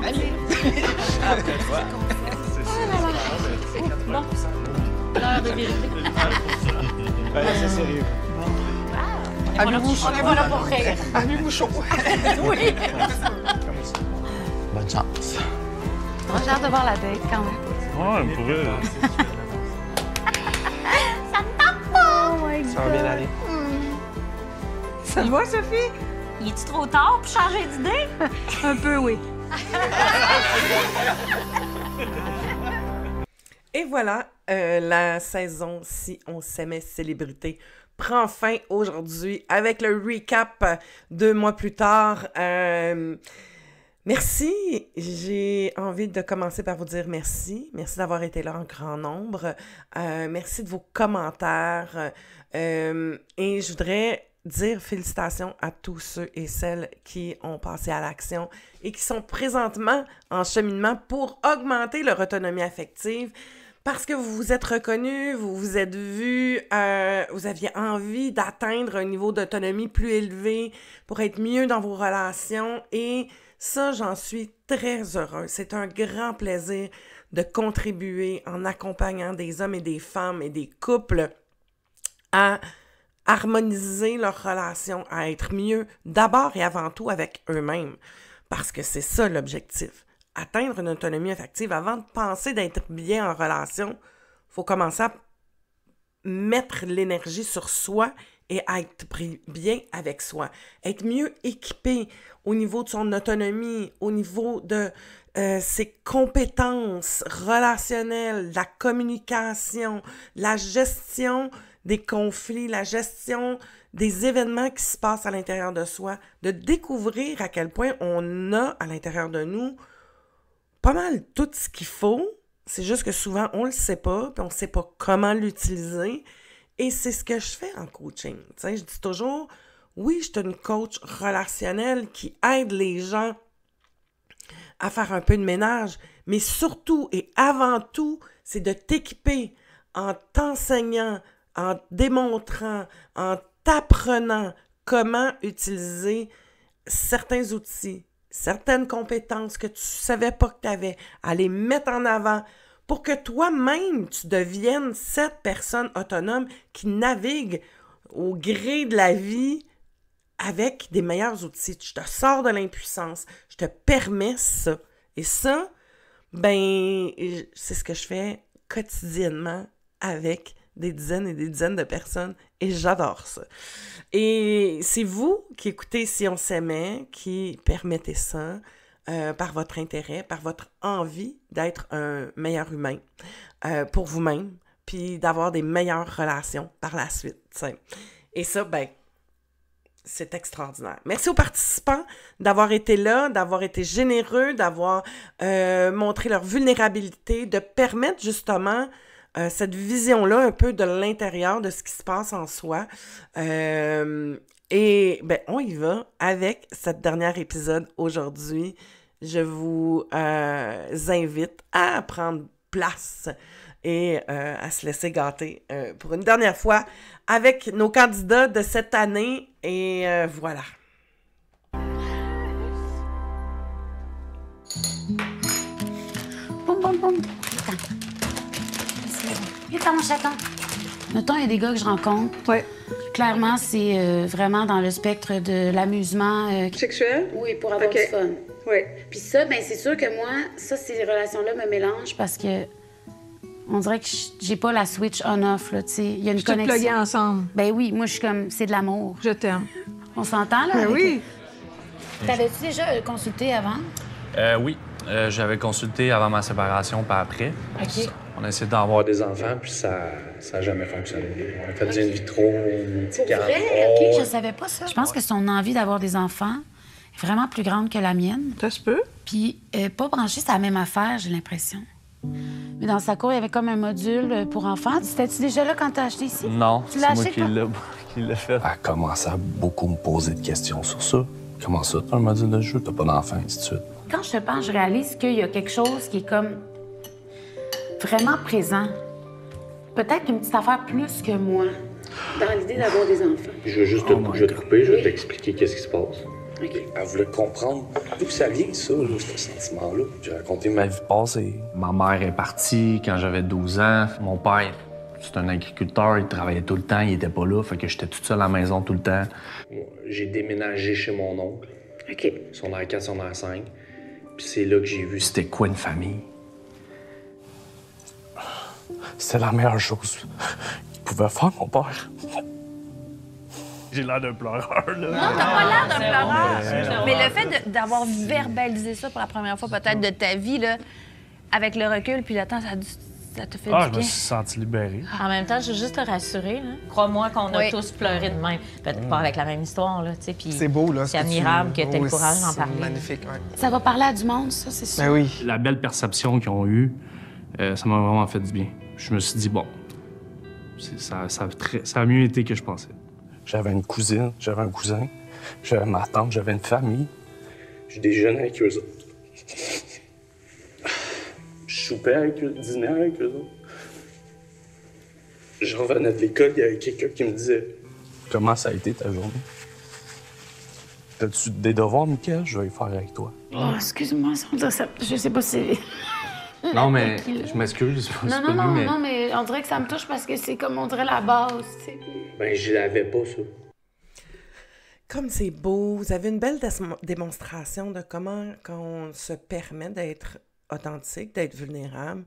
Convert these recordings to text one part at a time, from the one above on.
Allez! Après toi. Bon. L'heure de vérité. Ouais, c'est sérieux. On est pas là pour rire. Avez-vous chaud? Oui. Bonne chance. J'ai hâte de voir la date quand même. Ouais, pour vrai. Ça me tente pas! Oh my Ça va bien aller. Ça va, Sophie? Il est-tu trop tard pour changer d'idée? Un peu, oui. Et voilà, la saison Si on s'aimait célébrité prend fin aujourd'hui avec le recap 2 mois plus tard. Merci. J'ai envie de commencer par vous dire merci. Merci d'avoir été là en grand nombre. Merci de vos commentaires. Et je voudrais dire félicitations à tous ceux et celles qui ont passé à l'action et qui sont présentement en cheminement pour augmenter leur autonomie affective. Parce que vous vous êtes reconnus, vous vous êtes vus, vous aviez envie d'atteindre un niveau d'autonomie plus élevé pour être mieux dans vos relations. Et ça, j'en suis très heureuse. C'est un grand plaisir de contribuer en accompagnant des hommes et des femmes et des couples à harmoniser leurs relations, à être mieux d'abord et avant tout avec eux-mêmes. Parce que c'est ça l'objectif. Atteindre une autonomie affective, avant de penser d'être bien en relation, il faut commencer à mettre l'énergie sur soi et à être bien avec soi. Être mieux équipé au niveau de son autonomie, au niveau de ses compétences relationnelles, la communication, la gestion des conflits, la gestion des événements qui se passent à l'intérieur de soi, de découvrir à quel point on a à l'intérieur de nous pas mal tout ce qu'il faut. C'est juste que souvent, on le sait pas, puis on sait pas comment l'utiliser. Et c'est ce que je fais en coaching. Tu sais, je dis toujours, oui, je suis une coach relationnelle qui aide les gens à faire un peu de ménage, mais surtout et avant tout, c'est de t'équiper en t'enseignant, en démontrant, en t'apprenant comment utiliser certains outils, certaines compétences que tu savais pas que tu avais, à les mettre en avant pour que toi-même, tu deviennes cette personne autonome qui navigue au gré de la vie avec des meilleurs outils. Je te sors de l'impuissance, je te permets ça. Et ça, ben, c'est ce que je fais quotidiennement avec des dizaines et des dizaines de personnes et j'adore ça. Et c'est vous qui écoutez Si on s'aimait, qui permettez ça par votre intérêt, par votre envie d'être un meilleur humain pour vous-même, puis d'avoir des meilleures relations par la suite. T'sais. Et ça, ben, c'est extraordinaire. Merci aux participants d'avoir été là, d'avoir été généreux, d'avoir montré leur vulnérabilité, de permettre justement cette vision-là un peu de l'intérieur de ce qui se passe en soi. Et ben, on y va avec cette dernière épisode aujourd'hui. Je vous invite à prendre place et à se laisser gâter pour une dernière fois avec nos candidats de cette année. Et voilà. Boum, boum, boum. Viens dans mon chaton. Mettons, il y a des gars que je rencontre. Oui. Clairement, c'est vraiment dans le spectre de l'amusement. Sexuel? Oui, pour avoir du fun. Oui. Puis ça, ben c'est sûr que moi, ça, ces relations-là me mélangent parce que on dirait que j'ai pas la switch on-off, là, tu sais. Il y a une Je te connexion. pluguais ensemble. Ben oui, moi, je suis comme, c'est de l'amour. Je t'aime. On s'entend, là? Ben avec- oui. T'avais-tu déjà consulté avant? Oui, j'avais consulté avant ma séparation, pas après. OK. On a essayé d'avoir des enfants. Enfant, puis ça n'a jamais fonctionné. On a fait du in vitro, une petite Pour vrai? Oh, OK, je savais pas ça. Je pense que son envie d'avoir des enfants est vraiment plus grande que la mienne. Ça se peut? Puis pas branché, c'est la même affaire, j'ai l'impression. Mais dans sa cour, il y avait comme un module pour enfants. T'étais-tu déjà là quand t'as acheté ici? Non, Tu c'est l'as moi acheté, qui toi? l'ai fait. Elle a commencé à beaucoup me poser de questions sur ça. Comment ça, t'as un module de jeu, t'as pas d'enfant, ainsi de suite. Quand je te parle, je réalise qu'il y a quelque chose qui est comme vraiment présent. Peut-être une petite affaire plus que moi dans l'idée d'avoir des enfants. Je vais juste te couper, je vais t'expliquer qu'est-ce qui se passe. Elle voulait comprendre d'où ça vient, ça, là, ce sentiment-là. J'ai raconté ma vie passée. Ma mère est partie quand j'avais 12 ans. Mon père, c'est un agriculteur, il travaillait tout le temps, il était pas là, fait que j'étais toute seule à la maison tout le temps. Moi, j'ai déménagé chez mon oncle. OK. Son R 4, son R 5. Puis c'est là que j'ai vu C'était quoi une famille? C'est la meilleure chose qu'il pouvait faire, mon père. J'ai l'air d'un pleureur, là. Non, t'as pas l'air d'un pleureur. Mais le fait d'avoir verbalisé ça pour la première fois, peut-être, de ta vie, là, avec le recul, puis le temps, ça te fait Ah, du je me bien. suis senti libéré. En même temps, je veux juste te rassurer. Là. Crois-moi qu'on a Oui. tous pleuré de même. Peut-être pas avec la même histoire, là, tu sais. Puis C'est beau, là. c'est admirable que tu aies le courage d'en parler. C'est magnifique, oui. Ça va parler à du monde, ça, c'est sûr. Ben oui. La belle perception qu'ils ont eue, ça m'a vraiment fait du bien. Je me suis dit, bon, ça a mieux été que je pensais. J'avais une cousine, j'avais un cousin, j'avais ma tante, j'avais une famille. Je déjeunais avec eux autres. Je soupais avec eux, dînais avec eux autres. Je revenais de l'école, il y avait quelqu'un qui me disait « Comment ça a été ta journée? T'as-tu des devoirs, Mickaël? Je vais les faire avec toi. » Oh, excuse-moi, je sais pas si... Non, mais je m'excuse. Non, mais on dirait que ça me touche parce que c'est comme on dirait la base, tu sais. Ben, je l'avais pas, ça. Comme c'est beau, vous avez une belle démonstration de comment on se permet d'être authentique, d'être vulnérable,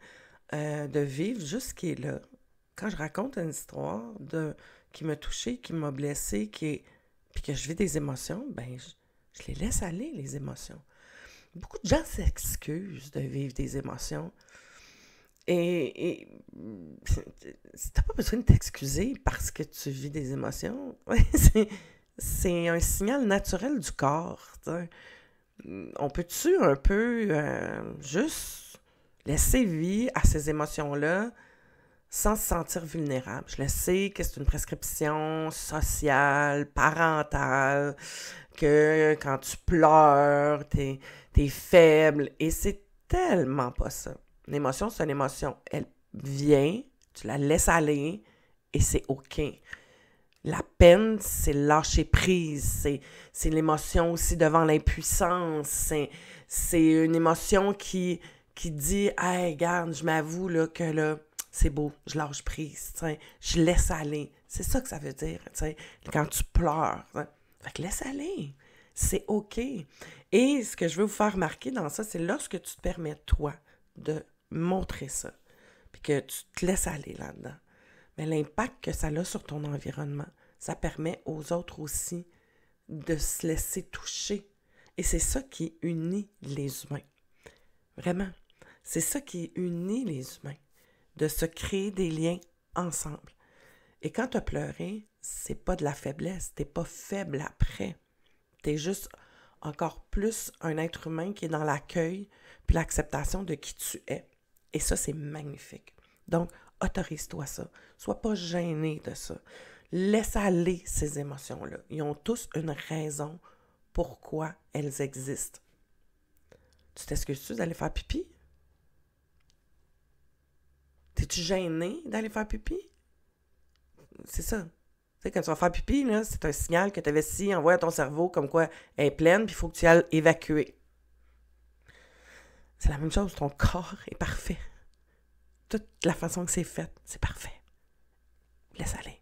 de vivre juste ce qui est là. Quand je raconte une histoire qui m'a touchée, qui m'a blessée, puis que je vis des émotions, ben je les laisse aller, les émotions. Beaucoup de gens s'excusent de vivre des émotions. Et t'as pas besoin de t'excuser parce que tu vis des émotions. C'est un signal naturel du corps. T'sais. On peut-tu un peu juste laisser vie à ces émotions-là sans se sentir vulnérable? Je le sais que c'est une prescription sociale, parentale, que quand tu pleures, t'es faible. Et c'est tellement pas ça. Une émotion, c'est une émotion. Elle vient, tu la laisses aller et c'est OK. La peine, c'est lâcher prise. C'est l'émotion aussi devant l'impuissance. C'est une émotion qui dit « Hey, regarde, je m'avoue là, que là, c'est beau, je lâche prise. Je laisse aller. » C'est ça que ça veut dire, quand tu pleures. T'sais. Fait que laisse aller. C'est OK. Et ce que je veux vous faire remarquer dans ça, c'est lorsque tu te permets, toi, de montrer ça, puis que tu te laisses aller là-dedans, mais l'impact que ça a sur ton environnement, ça permet aux autres aussi de se laisser toucher. Et c'est ça qui unit les humains. Vraiment. C'est ça qui unit les humains. De se créer des liens ensemble. Et quand tu as pleuré, c'est pas de la faiblesse. T'es pas faible après. T'es juste encore plus un être humain qui est dans l'accueil puis l'acceptation de qui tu es. Et ça, c'est magnifique. Donc, autorise-toi ça. Sois pas gêné de ça. Laisse aller ces émotions-là. Ils ont tous une raison pourquoi elles existent. Tu t'excuses-tu d'aller faire pipi? T'es-tu gêné d'aller faire pipi? C'est ça. Tu sais, quand tu vas faire pipi, là, c'est un signal que ta vessie envoie à ton cerveau comme quoi elle est pleine, puis il faut que tu ailles évacuer. C'est la même chose, ton corps est parfait. Toute la façon que c'est fait, c'est parfait. Laisse aller.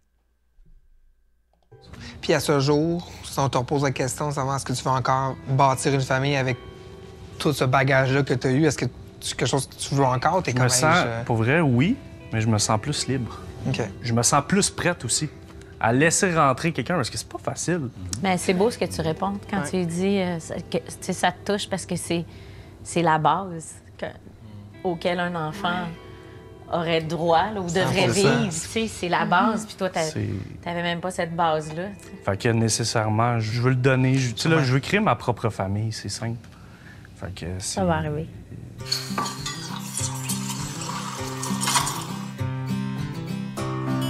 Puis à ce jour, si on te repose la question de savoir est-ce que tu veux encore bâtir une famille avec tout ce bagage-là que tu as eu, est-ce que c'est quelque chose que tu veux encore? Je me sens, pour vrai, oui, mais je me sens plus libre. OK. Je me sens plus prête aussi à laisser rentrer quelqu'un parce que c'est pas facile. Mais c'est beau ce que tu réponds quand tu dis que ça te touche parce que c'est la base auquel un enfant aurait droit là, ou devrait 100%. vivre. C'est la base. Puis toi, t'avais même pas cette base-là. T'sais. Fait que nécessairement, je veux le donner. Je veux créer ma propre famille, c'est simple. Fait que ça va arriver.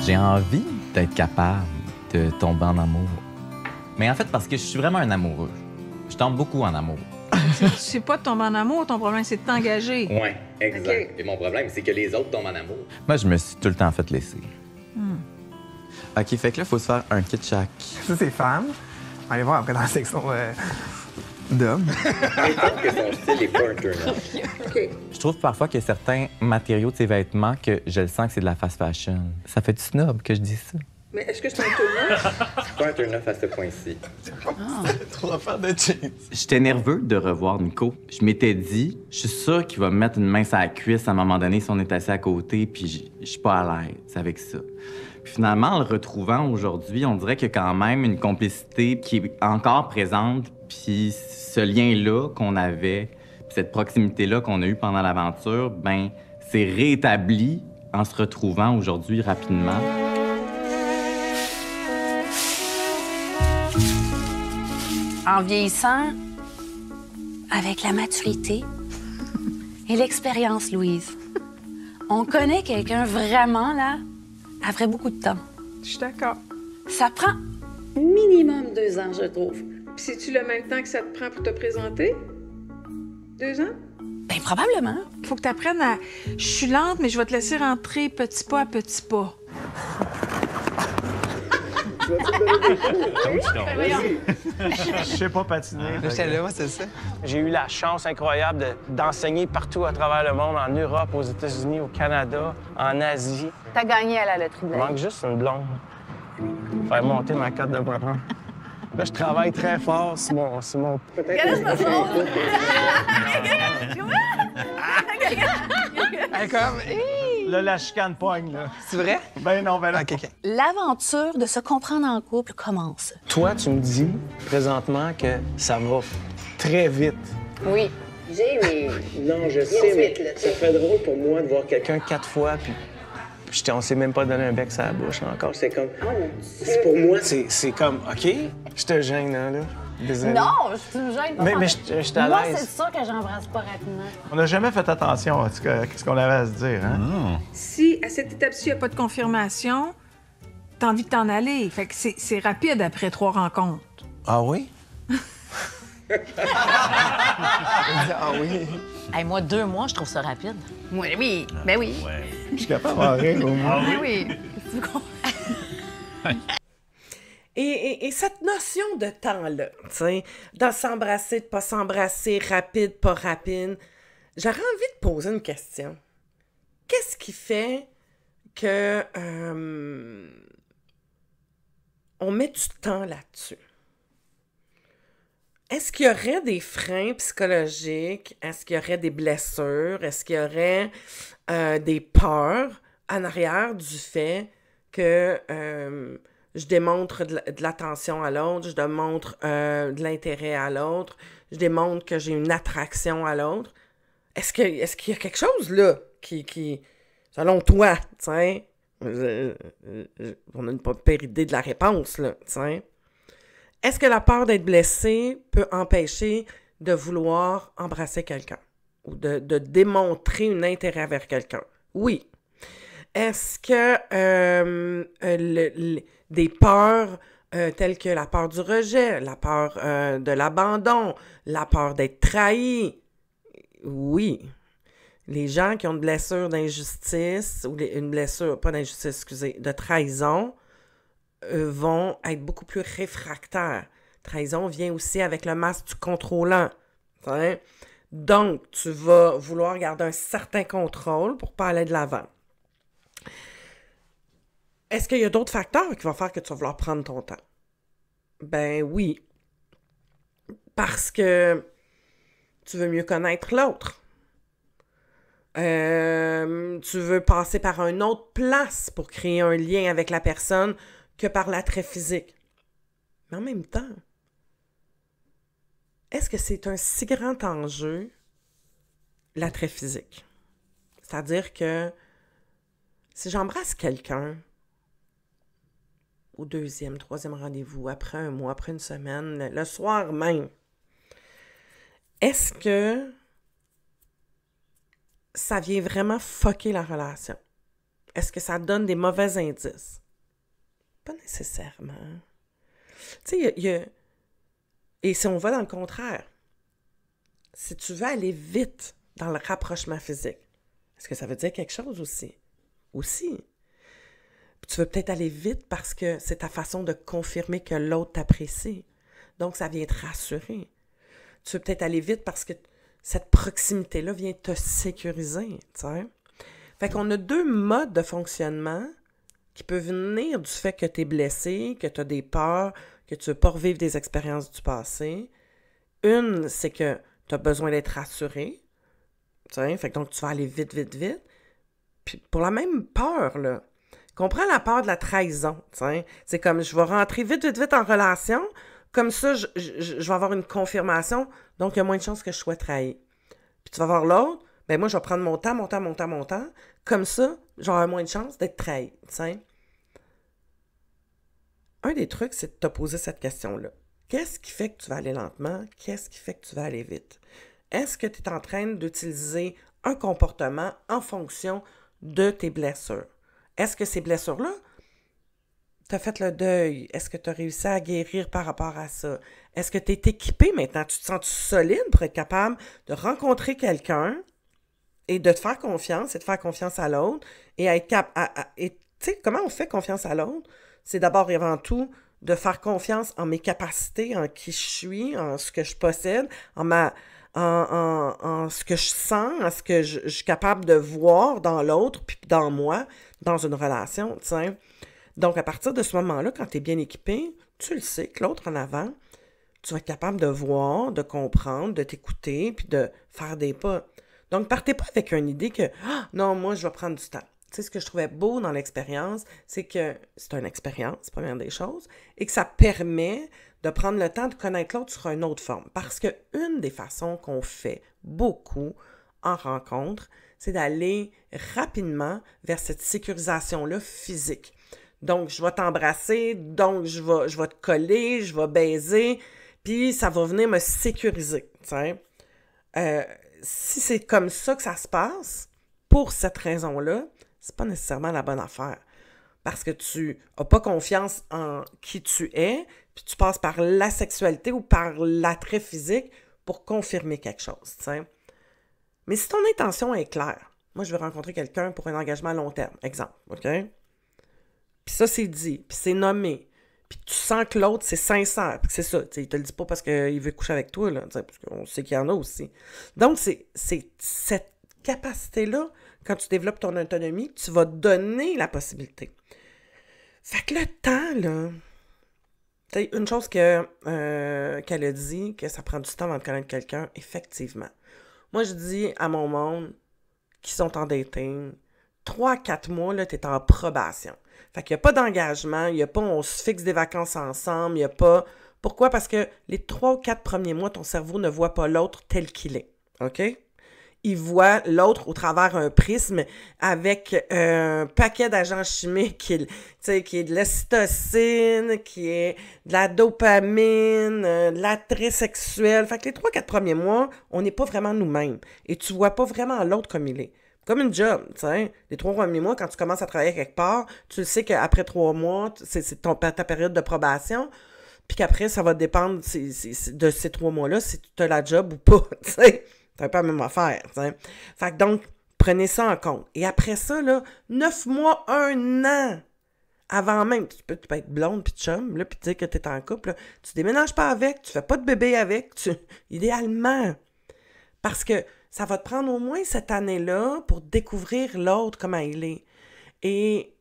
J'ai envie d'être capable de tomber en amour. Mais en fait, parce que je suis vraiment un amoureux. Je tombe beaucoup en amour. C'est pas de tomber en amour, ton problème, c'est de t'engager. Oui, exact. Okay. Et mon problème, c'est que les autres tombent en amour. Moi, je me suis tout le temps fait laisser. OK, fait que là, il faut se faire un kit chaque. Ça, c'est femme. On va aller voir après dans la section d'homme. Mettons que son style est pas un turn-off. Je trouve parfois qu'il y a certains matériaux de ses vêtements que je le sens que c'est de la fast fashion. Ça fait du snob que je dis ça. Mais est-ce que c'est un turn-off? C'est pas un turn-off à ce point-ci. C'est trop affaire de jeans. J'étais nerveux de revoir Nico. Je m'étais dit, je suis sûr qu'il va me mettre une main sur la cuisse à un moment donné si on est assis à côté, puis je suis pas à l'aise avec ça. Puis finalement, en le retrouvant aujourd'hui, on dirait qu'il y a quand même une complicité qui est encore présente, puis ce lien-là qu'on avait, puis cette proximité-là qu'on a eue pendant l'aventure, ben c'est réétabli en se retrouvant aujourd'hui rapidement. En vieillissant, avec la maturité et l'expérience, Louise, on connaît quelqu'un vraiment, là, après beaucoup de temps. Je suis d'accord. Ça prend Minimum 2 ans, je trouve. Puis c'est-tu le même temps que ça te prend pour te présenter? 2 ans? ben probablement. Faut que tu apprennes à... Je suis lente, mais je vais te laisser rentrer petit pas à petit pas. Je sais pas patiner. J'étais là, moi, c'est ça. J'ai eu la chance incroyable d'enseigner partout à travers le monde, en Europe, aux États-Unis, au Canada, en Asie. T'as gagné à la loterie. Il manque juste une blonde. Faire monter ma cote de parent. Là, je travaille très fort sur mon... Hey, comme... Là, la chicane pogne, là. C'est vrai? Ben non, ben là. OK. L'aventure de se comprendre en couple commence. Toi, tu me dis présentement que ça va très vite. Oui. Non, je sais, mais ça fait drôle pour moi de voir quelqu'un 4 fois, puis on s'est même pas donné un bec sur la bouche encore. C'est comme... pour moi, c'est comme, OK, je te gêne, là. Désolé. Non, je te gêne pas. Mais je suis à Moi, l'aise. c'est sûr que j'embrasse pas rapidement. On n'a jamais fait attention à ce qu'on avait à se dire, hein? Si, à cette étape-ci, il n'y a pas Pas de confirmation, t'as envie de t'en aller. Fait que c'est rapide après 3 rencontres. Ah oui? Ah oui. Hey, moi, 2 mois, je trouve ça rapide. Oui, oui. Ben oui. Je suis capable d'en rire, au moins. Ben oui. Et cette notion de temps-là, tu sais, de s'embrasser, de pas s'embrasser, rapide, pas rapide, j'aurais envie de poser une question. Qu'est-ce qui fait que on met du temps là-dessus? Est-ce qu'il y aurait des freins psychologiques? Est-ce qu'il y aurait des blessures? Est-ce qu'il y aurait des peurs en arrière du fait que je démontre de l'attention à l'autre, je démontre de l'intérêt à l'autre, je démontre que j'ai une attraction à l'autre? Est-ce qu'il y a quelque chose là qui selon toi, tu sais, on n'a pas pire idée de la réponse, là, tu sais. Est-ce que la peur d'être blessé peut empêcher de vouloir embrasser quelqu'un ou de démontrer un intérêt vers quelqu'un? Oui. Est-ce que des peurs telles que la peur du rejet, la peur de l'abandon, la peur d'être trahi? Oui. Les gens qui ont une blessure d'injustice, ou une blessure, pas d'injustice, excusez, de trahison, vont être beaucoup plus réfractaires. Trahison vient aussi avec le masque du contrôlant. Hein? Donc, tu vas vouloir garder un certain contrôle pour pas aller de l'avant. Est-ce qu'il y a d'autres facteurs qui vont faire que tu vas vouloir prendre ton temps? Ben oui. Parce que tu veux mieux connaître l'autre. Tu veux passer par une autre place pour créer un lien avec la personne que par l'attrait physique. Mais en même temps, est-ce que c'est un si grand enjeu, l'attrait physique? C'est-à-dire que si j'embrasse quelqu'un au 2e, 3e rendez-vous, après un mois, après une semaine, le soir même, est-ce que ça vient vraiment fucker la relation? Est-ce que ça donne des mauvais indices? Pas nécessairement. Tu sais, et si on va dans le contraire, si tu veux aller vite dans le rapprochement physique, est-ce que ça veut dire quelque chose aussi? Aussi. Puis tu veux peut-être aller vite parce que c'est ta façon de confirmer que l'autre t'apprécie. Donc, ça vient te rassurer. tu veux peut-être aller vite parce que cette proximité-là vient te sécuriser, tu sais. Fait qu'on a 2 modes de fonctionnement qui peuvent venir du fait que tu es blessé, que tu as des peurs, que tu veux pas revivre des expériences du passé. Une, c'est que tu as besoin d'être rassuré, tu sais, fait que donc tu vas aller vite, vite, vite. Puis pour la même peur, là, comprends la peur de la trahison, tu sais. C'est comme, je vais rentrer vite, vite, vite en relation, comme ça, je vais avoir une confirmation, donc il y a moins de chances que je sois trahi. Puis tu vas voir l'autre, ben moi, je vais prendre mon temps, comme ça, j'aurai moins de chances d'être trahi, tu sais. Un des trucs, c'est de te poser cette question-là. Qu'est-ce qui fait que tu vas aller lentement? Qu'est-ce qui fait que tu vas aller vite? Est-ce que tu es en train d'utiliser un comportement en fonction de tes blessures? Est-ce que ces blessures-là, tu as fait le deuil? Est-ce que tu as réussi à guérir par rapport à ça? Est-ce que tu es équipé maintenant? Tu te sens solide pour être capable de rencontrer quelqu'un et de te faire confiance et de faire confiance à l'autre et à être capable... Tu sais, comment on fait confiance à l'autre? C'est d'abord et avant tout de faire confiance en mes capacités, en qui je suis, en ce que je possède, en ce que je sens, en ce que je suis capable de voir dans l'autre, puis dans moi, dans une relation, tu sais. Donc, à partir de ce moment-là, quand tu es bien équipé, tu le sais que l'autre en avant, tu vas être capable de voir, de comprendre, de t'écouter, puis de faire des pas. Donc, partez pas avec une idée que « Ah, non, moi, je vais prendre du temps ». Tu sais, ce que je trouvais beau dans l'expérience, c'est que c'est une expérience, première des choses, et que ça permet de prendre le temps de connaître l'autre sur une autre forme. Parce que une des façons qu'on fait beaucoup en rencontre, c'est d'aller rapidement vers cette sécurisation-là physique. Donc, je vais t'embrasser, donc je vais te coller, je vais baiser, puis ça va venir me sécuriser, tu sais. Si c'est comme ça que ça se passe, pour cette raison-là, c'est pas nécessairement la bonne affaire. Parce que tu n'as pas confiance en qui tu es, puis tu passes par la sexualité ou par l'attrait physique pour confirmer quelque chose, tu sais. Mais si ton intention est claire, moi, je veux rencontrer quelqu'un pour un engagement à long terme, exemple, OK? Puis ça, c'est dit, puis c'est nommé, puis tu sens que l'autre, c'est sincère, puis c'est ça, tu sais, il te le dit pas parce qu'il veut coucher avec toi, là, tu sais, parce qu'on sait qu'il y en a aussi. Donc, c'est cette capacité-là, quand tu développes ton autonomie, tu vas donner la possibilité. Fait que le temps, là... Tu sais, une chose qu'elle a dit, que ça prend du temps avant de connaître quelqu'un, effectivement. Moi, je dis à mon monde qui sont en dating, 3 à 4 mois, là, t'es en probation. Fait qu'il n'y a pas d'engagement, il n'y a pas on se fixe des vacances ensemble, il n'y a pas... Pourquoi? Parce que les 3 ou 4 premiers mois, ton cerveau ne voit pas l'autre tel qu'il est. OK? Il voit l'autre au travers un prisme avec un paquet d'agents chimiques qui est de l'ocytocine, qui est de la dopamine, de l'attrait sexuel. Fait que les 3-4 premiers mois, on n'est pas vraiment nous-mêmes. Et tu vois pas vraiment l'autre comme il est. Comme une job, tu sais. Les 3 premiers mois, quand tu commences à travailler quelque part, tu sais qu'après 3 mois, c'est ta période de probation. Puis qu'après, ça va dépendre de ces 3 mois-là si tu as la job ou pas, tu sais. C'est un peu la même affaire, tu sais. Fait que donc, prenez ça en compte. Et après ça, là, 9 mois, 1 an, avant même, tu peux être blonde puis chum, là, puis dire que t'es en couple, là, tu déménages pas avec, tu fais pas de bébé avec, idéalement. Parce que ça va te prendre au moins cette année-là pour découvrir l'autre, comment il est. Et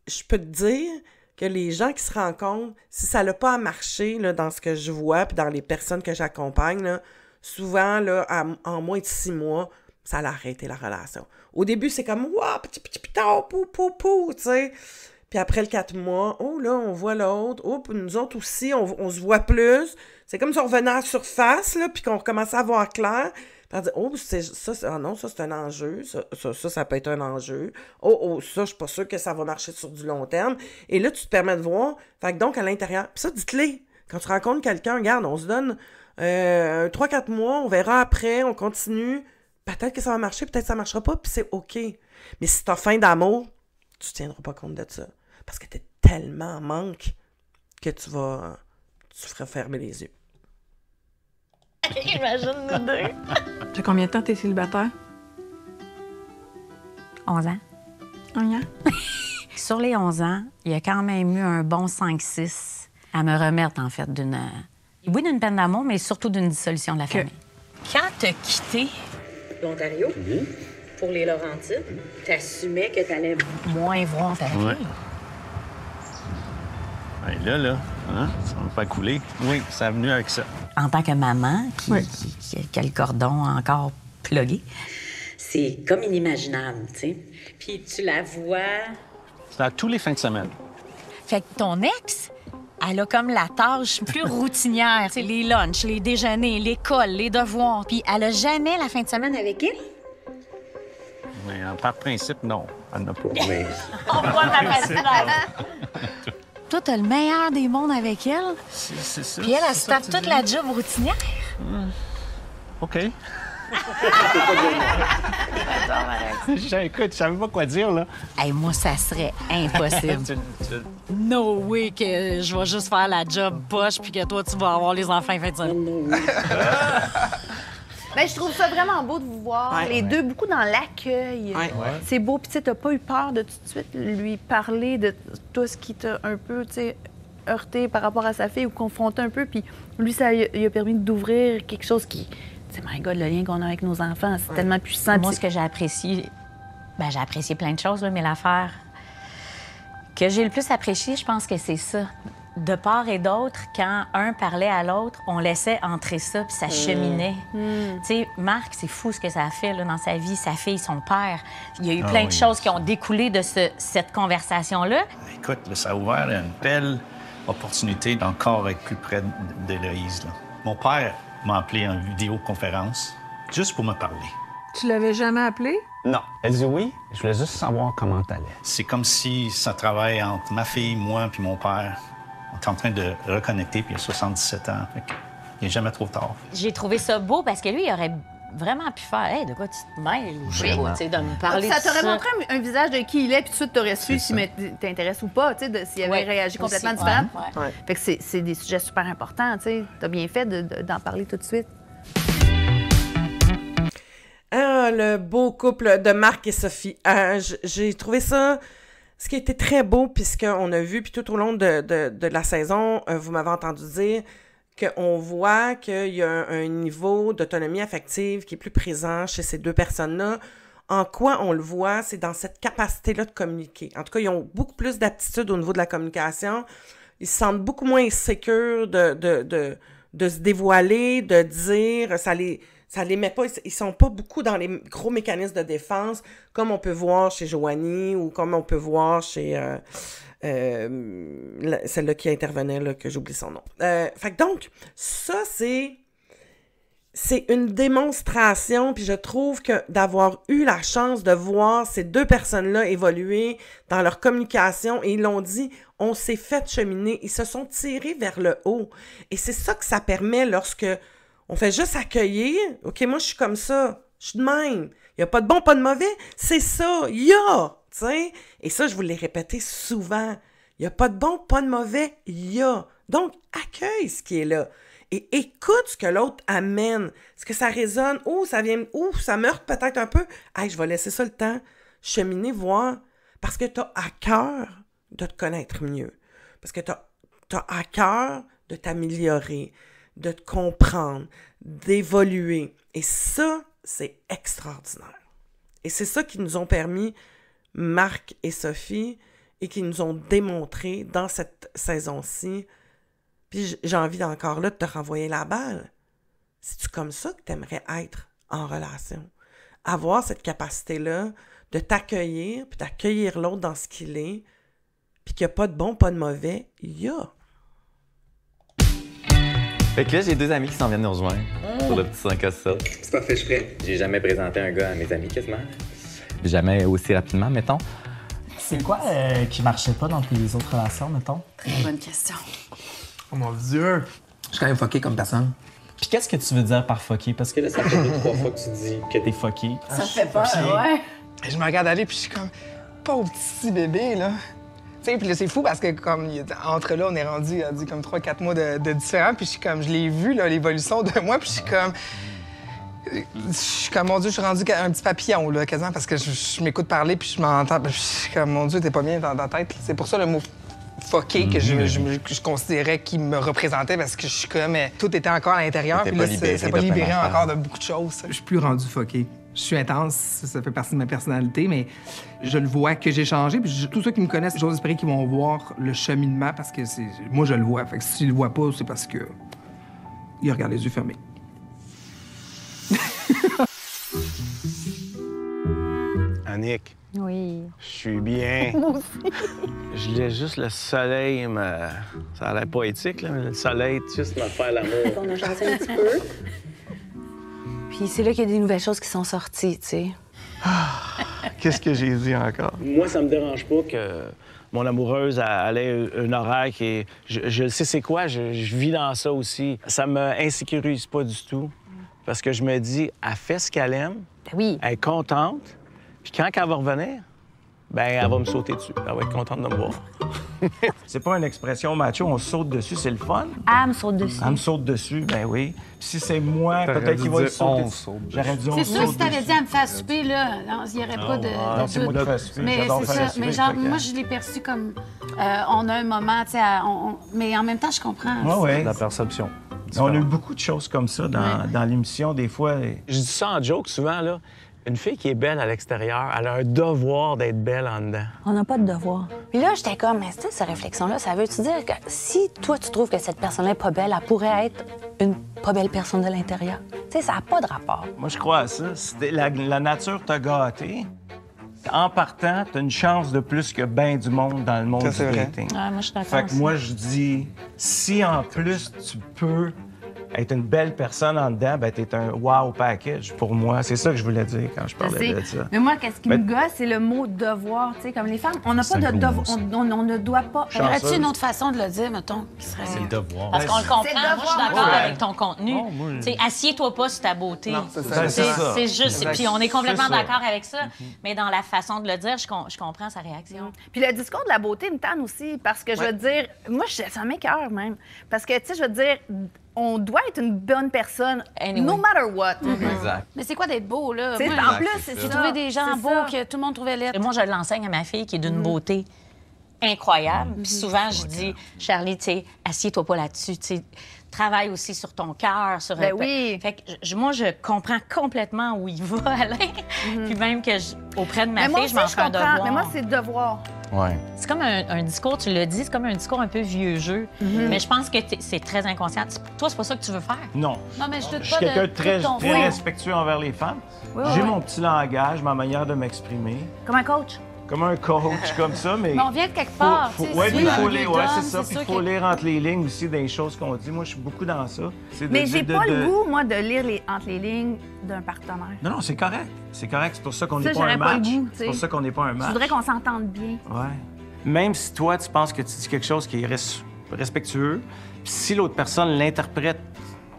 je peux te dire que les gens qui se rencontrent, si ça n'a pas marché, là, dans ce que je vois, puis dans les personnes que j'accompagne, là, souvent, là, en moins de 6 mois, ça a arrêté la relation. Au début, c'est comme « Waouh, petit, pou, tu sais. Puis après le 4 mois, oh là, on voit l'autre. Oh, puis nous autres aussi, on se voit plus. C'est comme si on revenait à la surface, là, puis qu'on recommençait à voir clair. Puis on dit « Oh, non, ça, c'est un enjeu. Ça peut être un enjeu. Oh, ça, je suis pas sûre que ça va marcher sur du long terme. » Et là, tu te permets de voir. Fait que donc, à l'intérieur, puis ça, dites-les. Quand tu rencontres quelqu'un, regarde, on se donne 3-4 mois, on verra après, on continue. Peut-être que ça va marcher, peut-être que ça marchera pas, puis c'est OK. Mais si t'as faim d'amour, tu tiendras pas compte de ça. Parce que t'es tellement en manque que tu feras fermer les yeux. Imagine nous deux. Ça fait combien de temps t'es célibataire? 11 ans. 1 an? Sur les 11 ans, il y a quand même eu un bon 5-6 à me remettre, en fait, d'une Oui, d'une peine d'amour, mais surtout d'une dissolution de la famille. Quand t'as quitté l'Ontario, pour les Laurentides, t'assumais que t'allais moins voir ta fille. Ouais. Ouais, là, hein? Ça va pas couler. Oui, ça a venu avec ça. En tant que maman qui a le cordon encore plugué. C'est comme inimaginable, tu sais. Puis tu la vois... C'est à tous les fins de semaine. Fait que ton ex, elle a comme la tâche plus routinière. Tu sais, les lunchs, les déjeuners, l'école, les devoirs. Puis elle a jamais la fin de semaine avec elle. Mais par principe, non. Elle n'a pas. Mais... On voit ma fascination. Toi, t'as le meilleur des mondes avec elle. C'est ça. Puis elle se tape toute la job routinière. OK. Écoute, je savais pas quoi dire, là. Hey, moi, ça serait impossible. No way que je vais juste faire la job poche puis que toi, tu vas avoir les enfants fin de semaine. Ben, je trouve ça vraiment beau de vous voir, les deux, beaucoup dans l'accueil. C'est beau, puis tu sais, t'as pas eu peur de tout de suite lui parler de tout ce qui t'a un peu, tu sais, heurté par rapport à sa fille ou confronté un peu, puis lui, ça lui a permis d'ouvrir quelque chose qui... Tu sais, my God, le lien qu'on a avec nos enfants, c'est tellement puissant. Moi, ce que j'ai apprécié, j'ai apprécié plein de choses, là, mais l'affaire que j'ai le plus apprécié, je pense que c'est ça. De part et d'autre, quand un parlait à l'autre, on laissait entrer ça, puis ça cheminait. Tu sais, Marc, c'est fou ce que ça a fait là, dans sa vie, sa fille, son père. Il y a eu plein de choses qui ont découlé de cette conversation-là. Écoute, là, ça a ouvert une belle opportunité d'encore être plus près d'Héloïse. Mon père m'a appelé en vidéoconférence juste pour me parler. Tu l'avais jamais appelé? Non. Elle dit oui. Je voulais juste savoir comment t'allais. C'est comme si ça travaillait entre ma fille, moi puis mon père. On est en train de reconnecter, puis il a 77 ans. Il n'est jamais trop tard. J'ai trouvé ça beau parce que lui, il aurait vraiment pu faire « Hey, de quoi tu te mêles? » ou je sais pas, tu sais, de me parler de ça. t'aurait montré un visage de qui il est, puis tout de suite, t'aurais su s'il t'intéresse ou pas, tu sais, s'il avait réagi complètement différent. Fait que c'est des sujets super importants, tu sais. T'as bien fait d'en parler tout de suite. Ah, le beau couple de Marc et Sophie. J'ai trouvé ça... Ce qui a été très beau, puisqu'on a vu, puis tout au long de la saison, vous m'avez entendu dire qu'on voit qu'il y a un niveau d'autonomie affective qui est plus présent chez ces deux personnes-là. En quoi on le voit, c'est dans cette capacité-là de communiquer. En tout cas, ils ont beaucoup plus d'aptitude au niveau de la communication. Ils se sentent beaucoup moins insécures de se dévoiler, de dire, ça les met pas, ils sont pas beaucoup dans les gros mécanismes de défense, comme on peut voir chez Joanie ou comme on peut voir chez celle-là qui intervenait, là, que j'oublie son nom. Fait que donc, ça, c'est une démonstration, puis je trouve que d'avoir eu la chance de voir ces deux personnes-là évoluer dans leur communication, et ils l'ont dit, on s'est fait cheminer, ils se sont tirés vers le haut. Et c'est ça que ça permet lorsque on fait juste accueillir. OK, moi, je suis comme ça. Je suis de même. Il n'y a pas de bon, pas de mauvais. C'est ça. Il y a. Tu sais? Et ça, je vous l'ai répété souvent. Il n'y a pas de bon, pas de mauvais. Il y a. Donc, accueille ce qui est là. Et écoute ce que l'autre amène. Est-ce que ça résonne? Ou ça vient... Ou ça meurt peut-être un peu. Hey, je vais laisser ça le temps. Cheminer, voir. Parce que tu as à cœur de te connaître mieux. Parce que tu as à cœur de t'améliorer, de te comprendre, d'évoluer. Et ça, c'est extraordinaire. Et c'est ça qui nous ont permis, Marc et Sophie, et qui nous ont démontré dans cette saison-ci. Puis j'ai envie encore là de te renvoyer la balle. C'est-tu comme ça que tu aimerais être en relation? Avoir cette capacité-là de t'accueillir, puis d'accueillir l'autre dans ce qu'il est, puis qu'il n'y a pas de bon, pas de mauvais, il y a. Fait que là, j'ai deux amis qui s'en viennent nous rejoindre sur le petit 5 à 7. C'est parfait, je suis prêt. J'ai jamais présenté un gars à mes amis, quasiment. Jamais aussi rapidement, mettons. C'est quoi qui marchait pas dans tes autres relations, mettons? Très bonne question. Oh mon Dieu! Je suis quand même fucké comme personne. Puis qu'est-ce que tu veux dire par fucké? Parce que là, ça fait 2-3 fois que tu dis que t'es fucké. Ça fait peur, ouais. Je me regarde aller, puis je suis comme, pauvre petit bébé, là. Tu sais, puis là, c'est fou parce que, comme, entre là, on est rendu à comme 3-4 mois de différents, puis je suis comme, je l'ai vu, là, l'évolution de moi, puis je suis comme, mon Dieu, je suis rendu un petit papillon, là, quasiment, parce que je m'écoute parler, puis je m'entends, puis je suis comme, mon Dieu, t'es pas bien dans ta tête. C'est pour ça le mot fucké que je considérais qu'il me représentait parce que je suis comme... Tout était encore à l'intérieur, puis là, ça m'a libéré encore de beaucoup de choses. Je suis plus rendu fucké. Je suis intense, ça fait partie de ma personnalité, mais je le vois que j'ai changé. Puis tous ceux qui me connaissent, j'ose espérer qu'ils vont voir le cheminement parce que moi, je le vois. Fait que s'ils le voient pas, c'est parce que ils regardent les yeux fermés. Annick. Oui. Je suis bien. Moi aussi. Je voulais juste le soleil, ça a l'air poétique, là, mais le soleil, juste me faire l'amour. On a jasé un petit peu. Puis c'est là qu'il y a des nouvelles choses qui sont sorties, tu sais. Qu'est-ce que j'ai dit encore? Moi, ça me dérange pas que mon amoureuse elle ait un horaire qui est... Je sais c'est quoi, je vis dans ça aussi. Ça me insécurise pas du tout. Parce que je me dis, elle fait ce qu'elle aime, oui. Elle est contente, puis quand elle va revenir, ben elle va me sauter dessus. Elle va être contente de me voir. C'est pas une expression macho, on saute dessus, c'est le fun. Elle me saute dessus. Elle me saute dessus, ben oui. Puis si c'est moi, peut-être qu'il va le sauter. J'aurais dit on saute. C'est sûr, si t'avais dit à me faire souper, là, il n'y aurait pas de c'est moi qui fais souper, mais j'adore c'est faire ça. souper, Mais genre, fait que- moi, je l'ai perçu comme on a un moment, tu sais, mais en même temps, je comprends. Ouais. La perception. On a eu beaucoup de choses comme ça dans l'émission, des fois. Je dis ça en joke souvent, là. Une fille qui est belle à l'extérieur, elle a un devoir d'être belle en dedans. On n'a pas de devoir. Puis là, j'étais comme, mais tu sais, cette réflexion-là, ça veut-tu dire que si toi, tu trouves que cette personne-là est pas belle, elle pourrait être une pas belle personne de l'intérieur? Tu sais, ça n'a pas de rapport. Moi, je crois à ça. Si la nature t'a gâté, en partant, t'as une chance de plus que ben du monde dans le monde du dating. Ah, moi, je suis d'accord. Fait que moi, je dis, si en plus tu peux être une belle personne en dedans, ben t'es un wow package pour moi. C'est ça que je voulais dire quand je parlais de ça. Mais moi, qu'est-ce qui me gosse, c'est le mot devoir. Tu sais, comme les femmes, on n'a pas de devoir. On ne doit pas. Aurais-tu une autre façon de le dire, mettons, qui serait... C'est le devoir. Parce qu'on le comprend. C'est Moi, je suis d'accord Ouais. avec ton contenu. Tu sais, assieds-toi pas sur ta beauté. Non, c'est ça. C'est ça. C'est juste. Exact. Puis on est complètement C'est ça. d'accord avec ça. Mais dans la façon de le dire, je comprends sa réaction. Puis le discours de la beauté me tanne aussi, parce que je veux dire, moi, ça m'écoeure même. Parce que, tu sais, je veux dire, on doit être une bonne personne, no matter what. Exact. Mais c'est quoi d'être beau, là? C'est- Moi, en plus, c'est j'ai ça. trouvé des gens C'est beaux ça. que tout le monde trouvait laid. Et moi, je l'enseigne à ma fille qui est d'une beauté incroyable. Puis souvent, je dis, Charlie, tu sais, assieds-toi pas là-dessus. Tu sais, travaille aussi sur ton cœur. Sur Ben oui. Fait que moi, je comprends complètement où il va, Alain. Puis même que auprès de ma Mais moi fille, aussi, je m'en je fais un comprends. devoir. Mais moi, c'est devoir. Ouais. C'est comme un discours, tu l'as dit, c'est comme un discours un peu vieux jeu. Mais je pense que c'est très inconscient. Toi, c'est pas ça que tu veux faire. Non. Non, mais je doute Je suis pas quelqu'un de de très, ton très point. respectueux envers les femmes. Oui, J'ai oui. mon petit langage, ma manière de m'exprimer. Comme un coach. Comme un coach, comme ça, mais... Mais on vient de quelque part. tu sais, Oui, si puis il faut on lire, lui ouais, donne, c'est ça. Puis il sûr faut que- lire entre les lignes aussi des choses qu'on dit. Moi, je suis beaucoup dans ça. C'est de- Mais de- j'ai de- pas de- le goût, moi, de lire entre les lignes d'un partenaire. Non, c'est correct. C'est correct. C'est pour ça qu'on Ça, n'est pas un j'aurais pas le match. goût, tu sais. C'est pour ça qu'on n'est pas un Je match. voudrais qu'on s'entende bien. Ouais. Même si toi, tu penses que tu dis quelque chose qui est respectueux, puis si l'autre personne l'interprète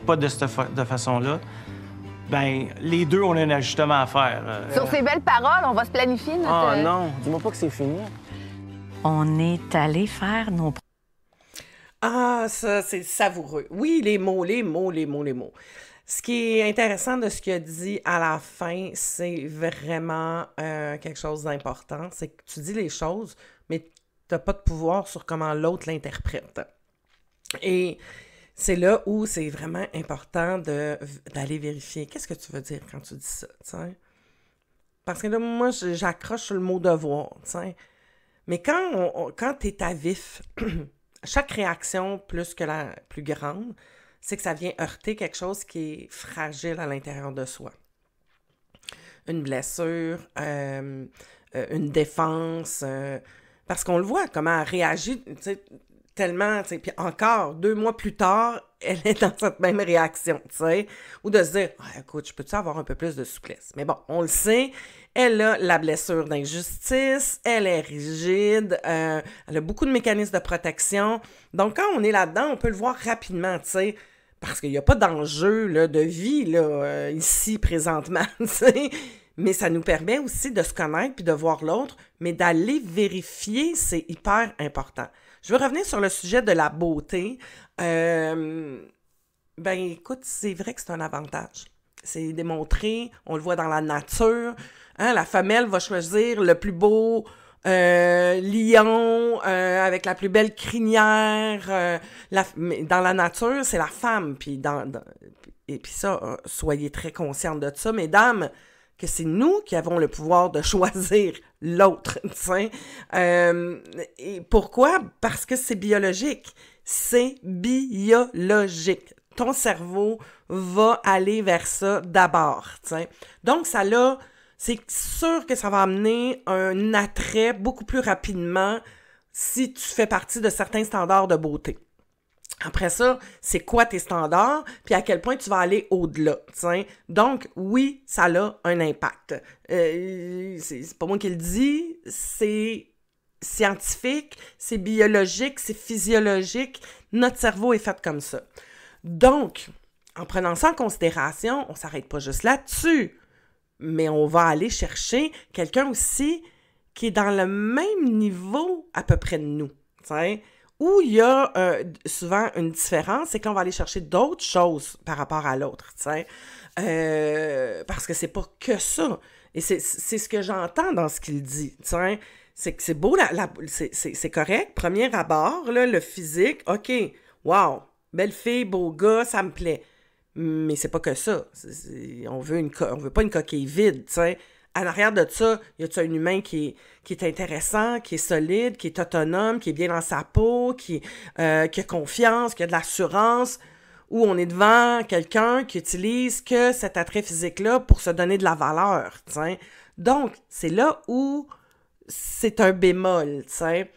pas de cette de façon-là, ben les deux, on a un ajustement à faire. Sur ces belles paroles, on va se planifier notre... Ah non, dis-moi pas que c'est fini. On est allé faire nos... Ah, ça, c'est savoureux. Oui, les mots. Ce qui est intéressant de ce qu'il a dit à la fin, c'est vraiment quelque chose d'important. C'est que tu dis les choses, mais tu n'as pas de pouvoir sur comment l'autre l'interprète. Et c'est là où c'est vraiment important d'aller vérifier. Qu'est-ce que tu veux dire quand tu dis ça, t'sais? Parce que là, moi, j'accroche sur le mot devoir, t'sais. Mais quand tu es à vif, chaque réaction plus que la plus grande, c'est que ça vient heurter quelque chose qui est fragile à l'intérieur de soi. Une blessure, une défense, parce qu'on le voit, comment elle réagit, tu sais, tellement, tu sais, puis encore, 2 mois plus tard, elle est dans cette même réaction, tu sais, ou de se dire, ah, écoute, je peux-tu avoir un peu plus de souplesse? Mais bon, on le sait, elle a la blessure d'injustice, elle est rigide, elle a beaucoup de mécanismes de protection. Donc, quand on est là-dedans, on peut le voir rapidement, tu sais, parce qu'il n'y a pas d'enjeu là, de vie là, ici, présentement, tu sais. Mais ça nous permet aussi de se connaître puis de voir l'autre, mais d'aller vérifier, c'est hyper important. Je veux revenir sur le sujet de la beauté. Ben, écoute, c'est vrai que c'est un avantage. C'est démontré, on le voit dans la nature. Hein, la femelle va choisir le plus beau lion, avec la plus belle crinière. Dans la nature, c'est la femme. Et puis ça, soyez très conscientes de ça, mesdames, que c'est nous qui avons le pouvoir de choisir l'autre. Et pourquoi? Parce que c'est biologique. C'est biologique. Ton cerveau va aller vers ça d'abord. Donc, c'est sûr que ça va amener un attrait beaucoup plus rapidement si tu fais partie de certains standards de beauté. Après ça, c'est quoi tes standards, puis à quel point tu vas aller au-delà, t'sais. Donc, oui, ça a un impact. C'est pas moi qui le dis, c'est scientifique, c'est biologique, c'est physiologique. Notre cerveau est fait comme ça. Donc, en prenant ça en considération, on s'arrête pas juste là-dessus, mais on va aller chercher quelqu'un aussi qui est dans le même niveau à peu près de nous, t'sais. Où il y a souvent une différence, c'est qu'on va aller chercher d'autres choses par rapport à l'autre, tu sais. Parce que c'est pas que ça. Et c'est ce que j'entends dans ce qu'il dit, tu sais. C'est que c'est beau, c'est correct. Premier abord, là, le physique, OK, wow, belle fille, beau gars, ça me plaît. Mais c'est pas que ça. On veut pas une coquille vide, tu sais. En arrière de ça, y a-tu un humain qui est intéressant, qui est solide, qui est autonome, qui est bien dans sa peau, qui a confiance, qui a de l'assurance, ou on est devant quelqu'un qui utilise que cet attrait physique-là pour se donner de la valeur, t'sais. Donc, c'est là où c'est un bémol, t'sais.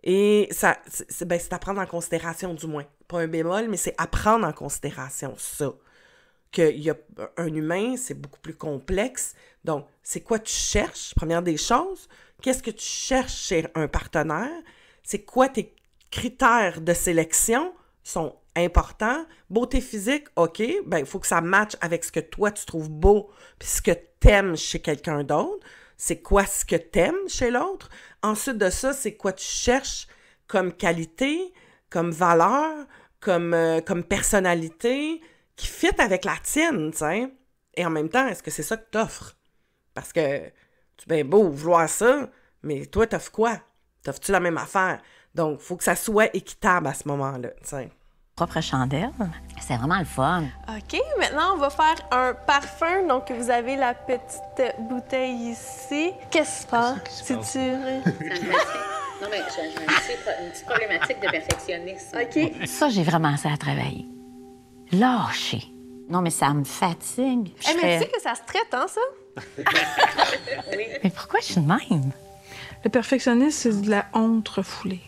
Et c'est à prendre en considération, du moins. Pas un bémol, mais c'est à prendre en considération, ça. Qu'il y a un humain, c'est beaucoup plus complexe. Donc, c'est quoi tu cherches? Première des choses, qu'est-ce que tu cherches chez un partenaire? C'est quoi tes critères de sélection? Sont importants. Beauté physique, OK, ben il faut que ça matche avec ce que toi tu trouves beau, puis ce que t'aimes chez quelqu'un d'autre. C'est quoi ce que t'aimes chez l'autre? Ensuite de ça, c'est quoi tu cherches comme qualité, comme valeur, comme personnalité, qui fit avec la tienne, tu sais. Et en même temps, est-ce que c'est ça que t'offres? Parce que tu bien beau vouloir ça, mais toi, t'offres quoi? T'offres-tu la même affaire? Donc, il faut que ça soit équitable à ce moment-là, tu sais. Propre chandelle, c'est vraiment le fun. OK, maintenant, on va faire un parfum. Donc, vous avez la petite bouteille ici. Qu'est-ce qui se passe? C'est-tu... Non, mais j'ai une petite problématique de perfectionnisme. OK. Ça, j'ai vraiment assez à travailler. Lâcher. Non, mais ça me fatigue. Mais tu sais que ça se traite, hein, ça? Oui. Mais pourquoi je suis de même? Le perfectionnisme, c'est de la honte refoulée.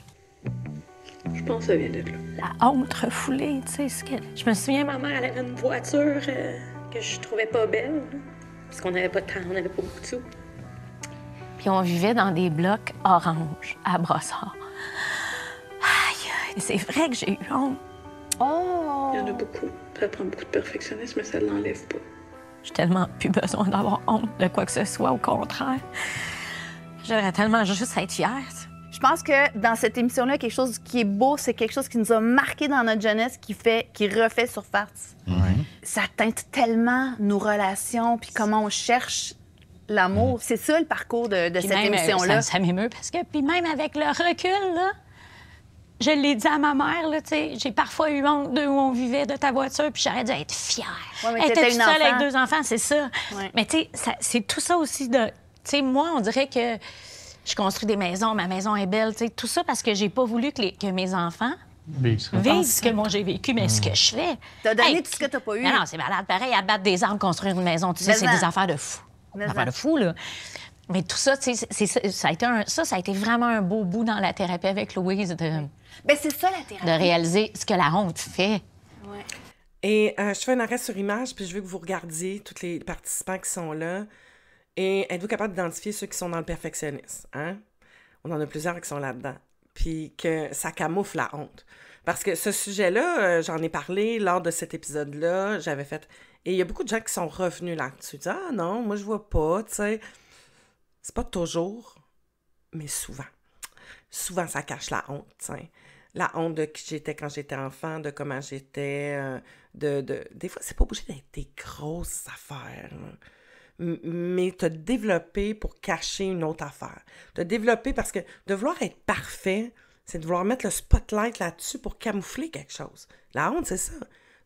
Je pense que ça vient d'être là. La honte refoulée, tu sais, ce que... Je me souviens, ma mère, elle avait une voiture que je trouvais pas belle, parce qu'on n'avait pas de temps, on n'avait pas beaucoup de sous. Puis on vivait dans des blocs orange à Brossard. Aïe, c'est vrai que j'ai eu honte. Il y en a beaucoup. Ça prend beaucoup de perfectionnisme, mais ça ne l'enlève pas. J'ai tellement plus besoin d'avoir honte de quoi que ce soit, au contraire. J'aurais tellement juste à être fière. Je pense que dans cette émission-là, quelque chose qui est beau, c'est quelque chose qui nous a marqué dans notre jeunesse, qui refait surface. Ça teinte tellement nos relations, puis comment on cherche l'amour. C'est ça le parcours de cette émission-là. Ça m'émeut parce que, puis même avec le recul, là, je l'ai dit à ma mère, là, tu sais, j'ai parfois eu honte de où on vivait, de ta voiture, puis j'aurais dû être fière. Ouais, mais Elle était toute une seule enfant. avec 2 enfants, c'est ça. Ouais. Mais tu sais, c'est tout ça aussi de... Tu sais, moi, on dirait que je construis des maisons, ma maison est belle, tu sais, tout ça parce que j'ai pas voulu que mes enfants vivent ce que moi j'ai vécu, mais ce que je fais. T'as donné tout ce que t'as pas eu. Non, c'est malade. Pareil, abattre des arbres, construire une maison, tu sais, c'est des affaires de fou. Des affaires de fou, là. Mais tout ça, tu sais, ça a été vraiment un beau bout dans la thérapie avec Louise de c'est ça, la thérapie. de réaliser ce que la honte fait. Ouais. Et je fais un arrêt sur image, puis je veux que vous regardiez tous les participants qui sont là. Et êtes-vous capable d'identifier ceux qui sont dans le perfectionnisme? Hein? On en a plusieurs qui sont là-dedans. Puis que ça camoufle la honte. Parce que ce sujet-là, j'en ai parlé lors de cet épisode-là, j'avais fait... Et il y a beaucoup de gens qui sont revenus là-dessus. Ils disent « Ah non, moi je vois pas, tu sais. » C'est pas toujours, mais souvent. Souvent, ça cache la honte, tu sais. La honte de qui j'étais quand j'étais enfant, de comment j'étais, Des fois, c'est pas obligé d'être des grosses affaires, là. mais t'as développé pour cacher une autre affaire. T'as développé parce que de vouloir être parfait, c'est de vouloir mettre le spotlight là-dessus pour camoufler quelque chose. La honte, c'est ça.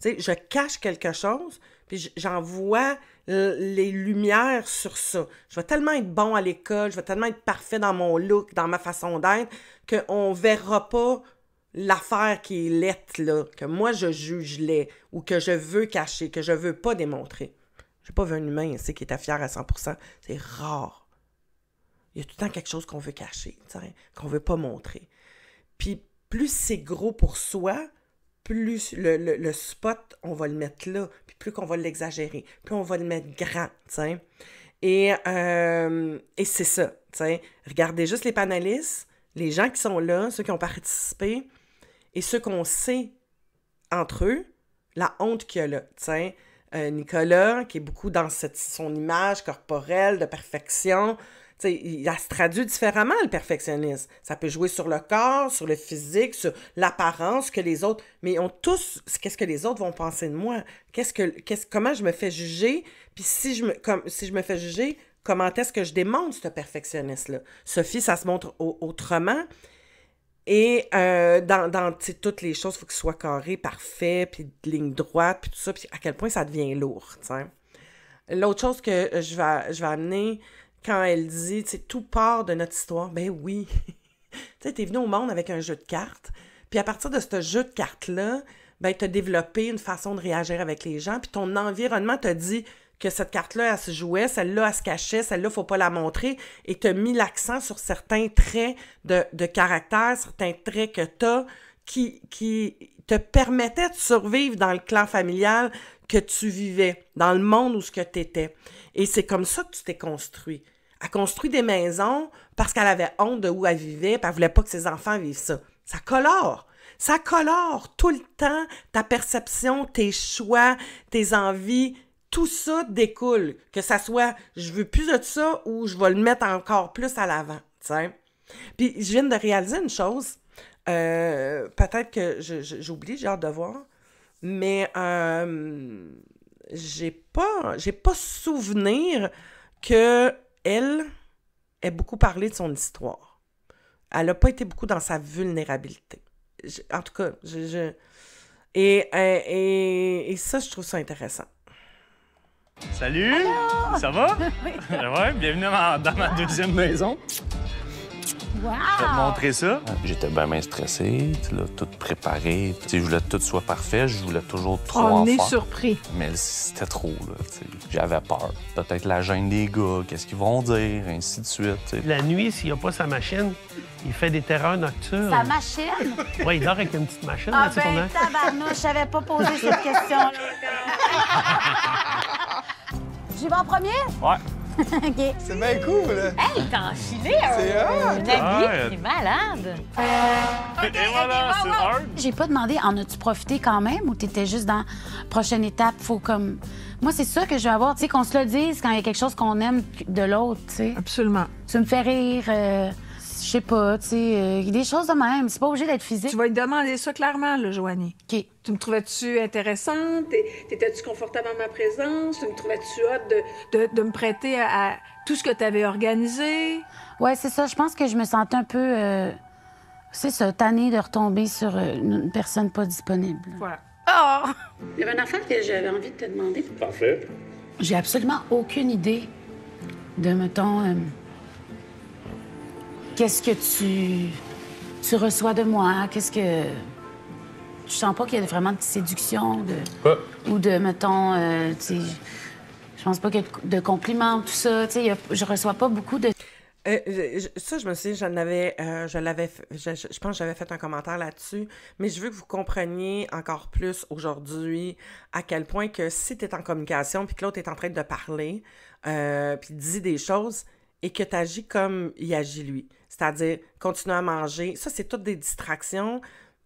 Tu sais, je cache quelque chose, puis j'envoie les lumières sur ça. Je vais tellement être bon à l'école, je vais tellement être parfait dans mon look, dans ma façon d'être, qu'on verra pas l'affaire qui est laite, là, que moi je juge laid, ou que je veux cacher, que je veux pas démontrer. J'ai pas vu un humain ici qui était fier à 100%. C'est rare. Il y a tout le temps quelque chose qu'on veut cacher, qu'on veut pas montrer. Puis plus c'est gros pour soi, plus le spot, on va le mettre là, puis plus qu'on va l'exagérer, plus on va le mettre grand, t'sais. Et c'est ça, t'sais. Regardez juste les panélistes, les gens qui sont là, ceux qui ont participé, et ceux qu'on sait entre eux, la honte qu'il y a là, t'sais. Nicolas, qui est beaucoup dans son image corporelle de perfection, t'sais, il se traduit différemment, le perfectionnisme. Ça peut jouer sur le corps, sur le physique, sur l'apparence que les autres... Mais ils ont tous... Qu'est-ce que les autres vont penser de moi? Comment je me fais juger? Puis si je me fais juger, comment est-ce que je démontre ce perfectionniste-là? Sophie, ça se montre autrement. Et dans toutes les choses, il faut que ce soit carré, parfait, puis de ligne droite, puis tout ça, puis à quel point ça devient lourd, t'sais. L'autre chose que je vais amener... Quand elle dit, tu sais, tout part de notre histoire, ben oui. Tu sais, t'es venu au monde avec un jeu de cartes, puis à partir de ce jeu de cartes-là, ben t'as développé une façon de réagir avec les gens, puis ton environnement t'a dit que cette carte-là, elle se jouait, celle-là, elle se cachait, celle-là, faut pas la montrer, et t'as mis l'accent sur certains traits de caractère, certains traits que t'as qui te permettaient de survivre dans le clan familial que tu vivais, dans le monde où ce que t'étais. Et c'est comme ça que tu t'es construit. Elle construit des maisons parce qu'elle avait honte de où elle vivait, puis elle voulait pas que ses enfants vivent ça. Ça colore. Ça colore tout le temps ta perception, tes choix, tes envies. Tout ça découle. Que ça soit « je veux plus de ça » ou « je vais le mettre encore plus à l'avant ». Puis je viens de réaliser une chose. Peut-être que j'oublie, j'ai hâte de voir. Mais j'ai pas souvenir que elle ait beaucoup parlé de son histoire. Elle n'a pas été beaucoup dans sa vulnérabilité. En tout cas, et ça, je trouve ça intéressant. Salut! Allô? Ça va? Oui. Ouais, bienvenue dans ma deuxième maison. Wow! Je vais te montrer ça. J'étais bien stressé, là, tout préparé. Je voulais que tout soit parfait, je voulais toujours trop en faire. On est surpris. Mais c'était trop, là. J'avais peur. Peut-être la gêne des gars, qu'est-ce qu'ils vont dire, ainsi de suite. T'sais. La nuit, s'il n'a pas sa machine, il fait des terreurs nocturnes. Sa machine? Oui, il dort avec une petite machine. Ah ben, tabarnouche, je savais pas poser cette question-là. J'y vais en premier? Ouais. OK. C'est bien cool, là. Hey, t'as enfilé un habit qui est malade. Et voilà, c'est hard. J'ai pas demandé, en as-tu profité quand même ou t'étais juste dans prochaine étape, faut comme... Moi, c'est ça que je veux avoir, tu sais, qu'on se le dise quand il y a quelque chose qu'on aime de l'autre, tu sais. Absolument. Tu me fais rire, je sais pas, tu sais, des choses de même. C'est pas obligé d'être physique. Tu vas lui demander ça clairement, là, Joanie. OK. Tu me trouvais-tu intéressante? T'étais-tu confortable en ma présence? Tu me trouvais-tu hâte de me prêter à tout ce que tu avais organisé? Ouais, c'est ça. Je pense que je me sentais un peu, c'est ça, tannée de retomber sur une personne pas disponible. Voilà. Oh! Il y avait une affaire que j'avais envie de te demander. Parfait. J'ai absolument aucune idée de, mettons, qu'est-ce que tu reçois de moi? Qu'est-ce que... Je sens pas qu'il y ait vraiment de séduction, ou de, mettons, tu sais... Je pense pas qu'il y ait de compliments, tout ça. Tu sais, je reçois pas beaucoup de... Ça, je me souviens, je pense que j'avais fait un commentaire là-dessus, mais je veux que vous compreniez encore plus aujourd'hui à quel point que si tu es en communication puis que l'autre est en train de parler, puis dit des choses et que tu agis comme il agit lui, c'est-à-dire continuer à manger, ça, c'est toutes des distractions,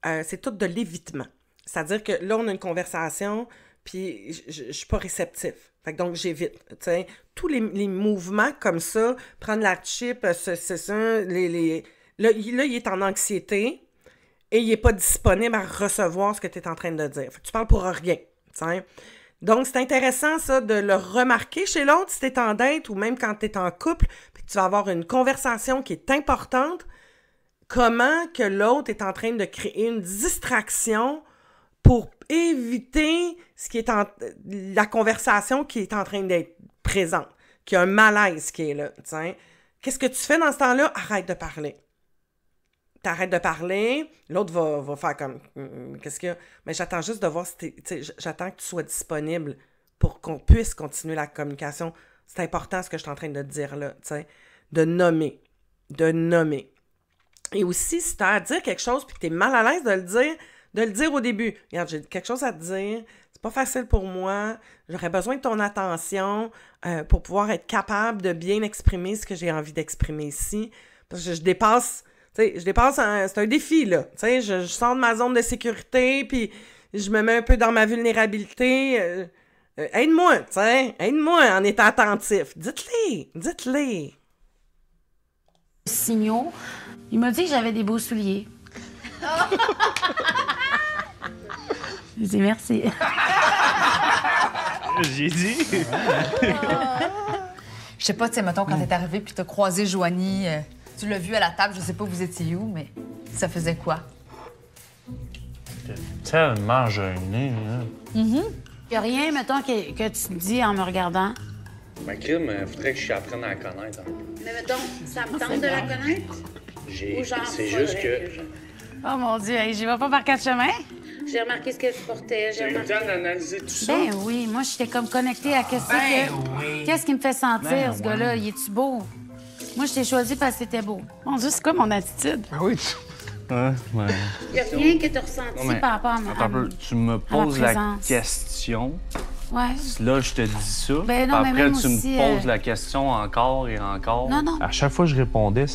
c'est tout de l'évitement. C'est-à-dire que là, on a une conversation, puis je suis pas réceptif. Fait que donc, j'évite. T'sais. Tous les mouvements comme ça, prendre la chip, c'est ça, là, il est en anxiété et il est pas disponible à recevoir ce que tu es en train de dire. Fait que tu parles pour rien. T'sais. Donc, c'est intéressant, ça, de le remarquer chez l'autre si t'es en date ou même quand t'es en couple, puis que tu vas avoir une conversation qui est importante, comment que l'autre est en train de créer une distraction pour éviter ce qui est la conversation qui est en train d'être présente, qu'il y a un malaise qui est là, t'sais. Qu'est-ce que tu fais dans ce temps-là? Arrête de parler. T'arrêtes de parler, l'autre va faire comme qu'est-ce qu'il y a? Mais j'attends juste de voir si j'attends que tu sois disponible pour qu'on puisse continuer la communication. C'est important ce que je suis en train de te dire là, tu sais, de nommer. Et aussi, si tu as à dire quelque chose puis que tu es mal à l'aise de le dire au début. Regarde, j'ai quelque chose à te dire, c'est pas facile pour moi, j'aurais besoin de ton attention pour pouvoir être capable de bien exprimer ce que j'ai envie d'exprimer ici. Parce que je dépasse, c'est un défi, là. Tu sais, je sors de ma zone de sécurité, puis je me mets un peu dans ma vulnérabilité. Aide-moi, tu sais, aide-moi en étant attentif. Dites-les. Signaux, il m'a dit que j'avais des beaux souliers. J'ai dit merci. J'ai dit. Je sais pas, tu sais, mettons, quand t'es arrivé puis t'as croisé Joanie, tu l'as vu à la table, je sais pas vous étiez où, mais ça faisait quoi? C'était tellement gêné, là. Il y a rien, mettons, que tu te dis en me regardant. Ma Kim, faudrait que je apprenne à la connaître un peu. Mais mettons, ça me tente de la connaître? C'est juste que... Oh mon Dieu, hey, j'y vais pas par quatre chemins? J'ai remarqué ce que tu portais. J'ai eu le temps d'analyser tout ça. Ben oui, moi, j'étais comme connectée à qu'est-ce qui me fait sentir, ce gars-là. Il est-tu beau? Moi, je t'ai choisi parce que c'était beau. Mon Dieu, c'est quoi mon attitude? Ah oui. Ouais. Il n'y a rien que tu as ressenti par rapport à Attends un peu, tu me poses la question. Ouais. Là, je te dis ça. Ben non, mais après, même tu aussi, me poses la question encore et encore. Non. À chaque fois que je répondais,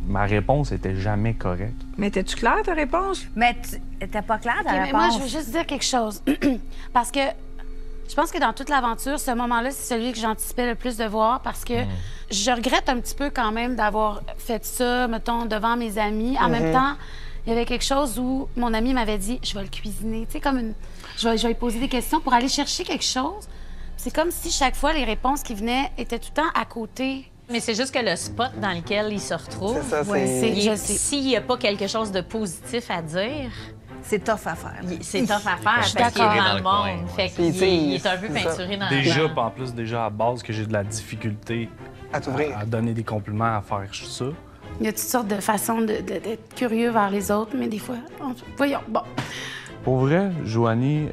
ma réponse était jamais correcte. Mais t'es-tu claire, ta réponse? Mais t'es pas claire, ta mais réponse? moi, je veux juste dire quelque chose. Parce que je pense que dans toute l'aventure, ce moment-là, c'est celui que j'anticipais le plus de voir parce que je regrette un petit peu quand même d'avoir fait ça, mettons, devant mes amis. En même temps, il y avait quelque chose où mon ami m'avait dit « Je vais le cuisiner ». Tu sais, comme une... Je vais lui poser des questions pour aller chercher quelque chose. C'est comme si chaque fois, les réponses qui venaient étaient tout le temps à côté. Mais c'est juste que le spot dans lequel il se retrouve, C'est ça, c'est... s'il n'y a pas quelque chose de positif à dire... C'est tough à faire. C'est tough à faire parce qu'il est dans le monde. Fait qu'il est un peu peinturé dans le en plus, déjà à base que j'ai de la difficulté à donner des compliments, à faire ça. Il y a toutes sortes de façons d'être curieux vers les autres, mais des fois... Voyons, bon... Pour vrai, Joanie,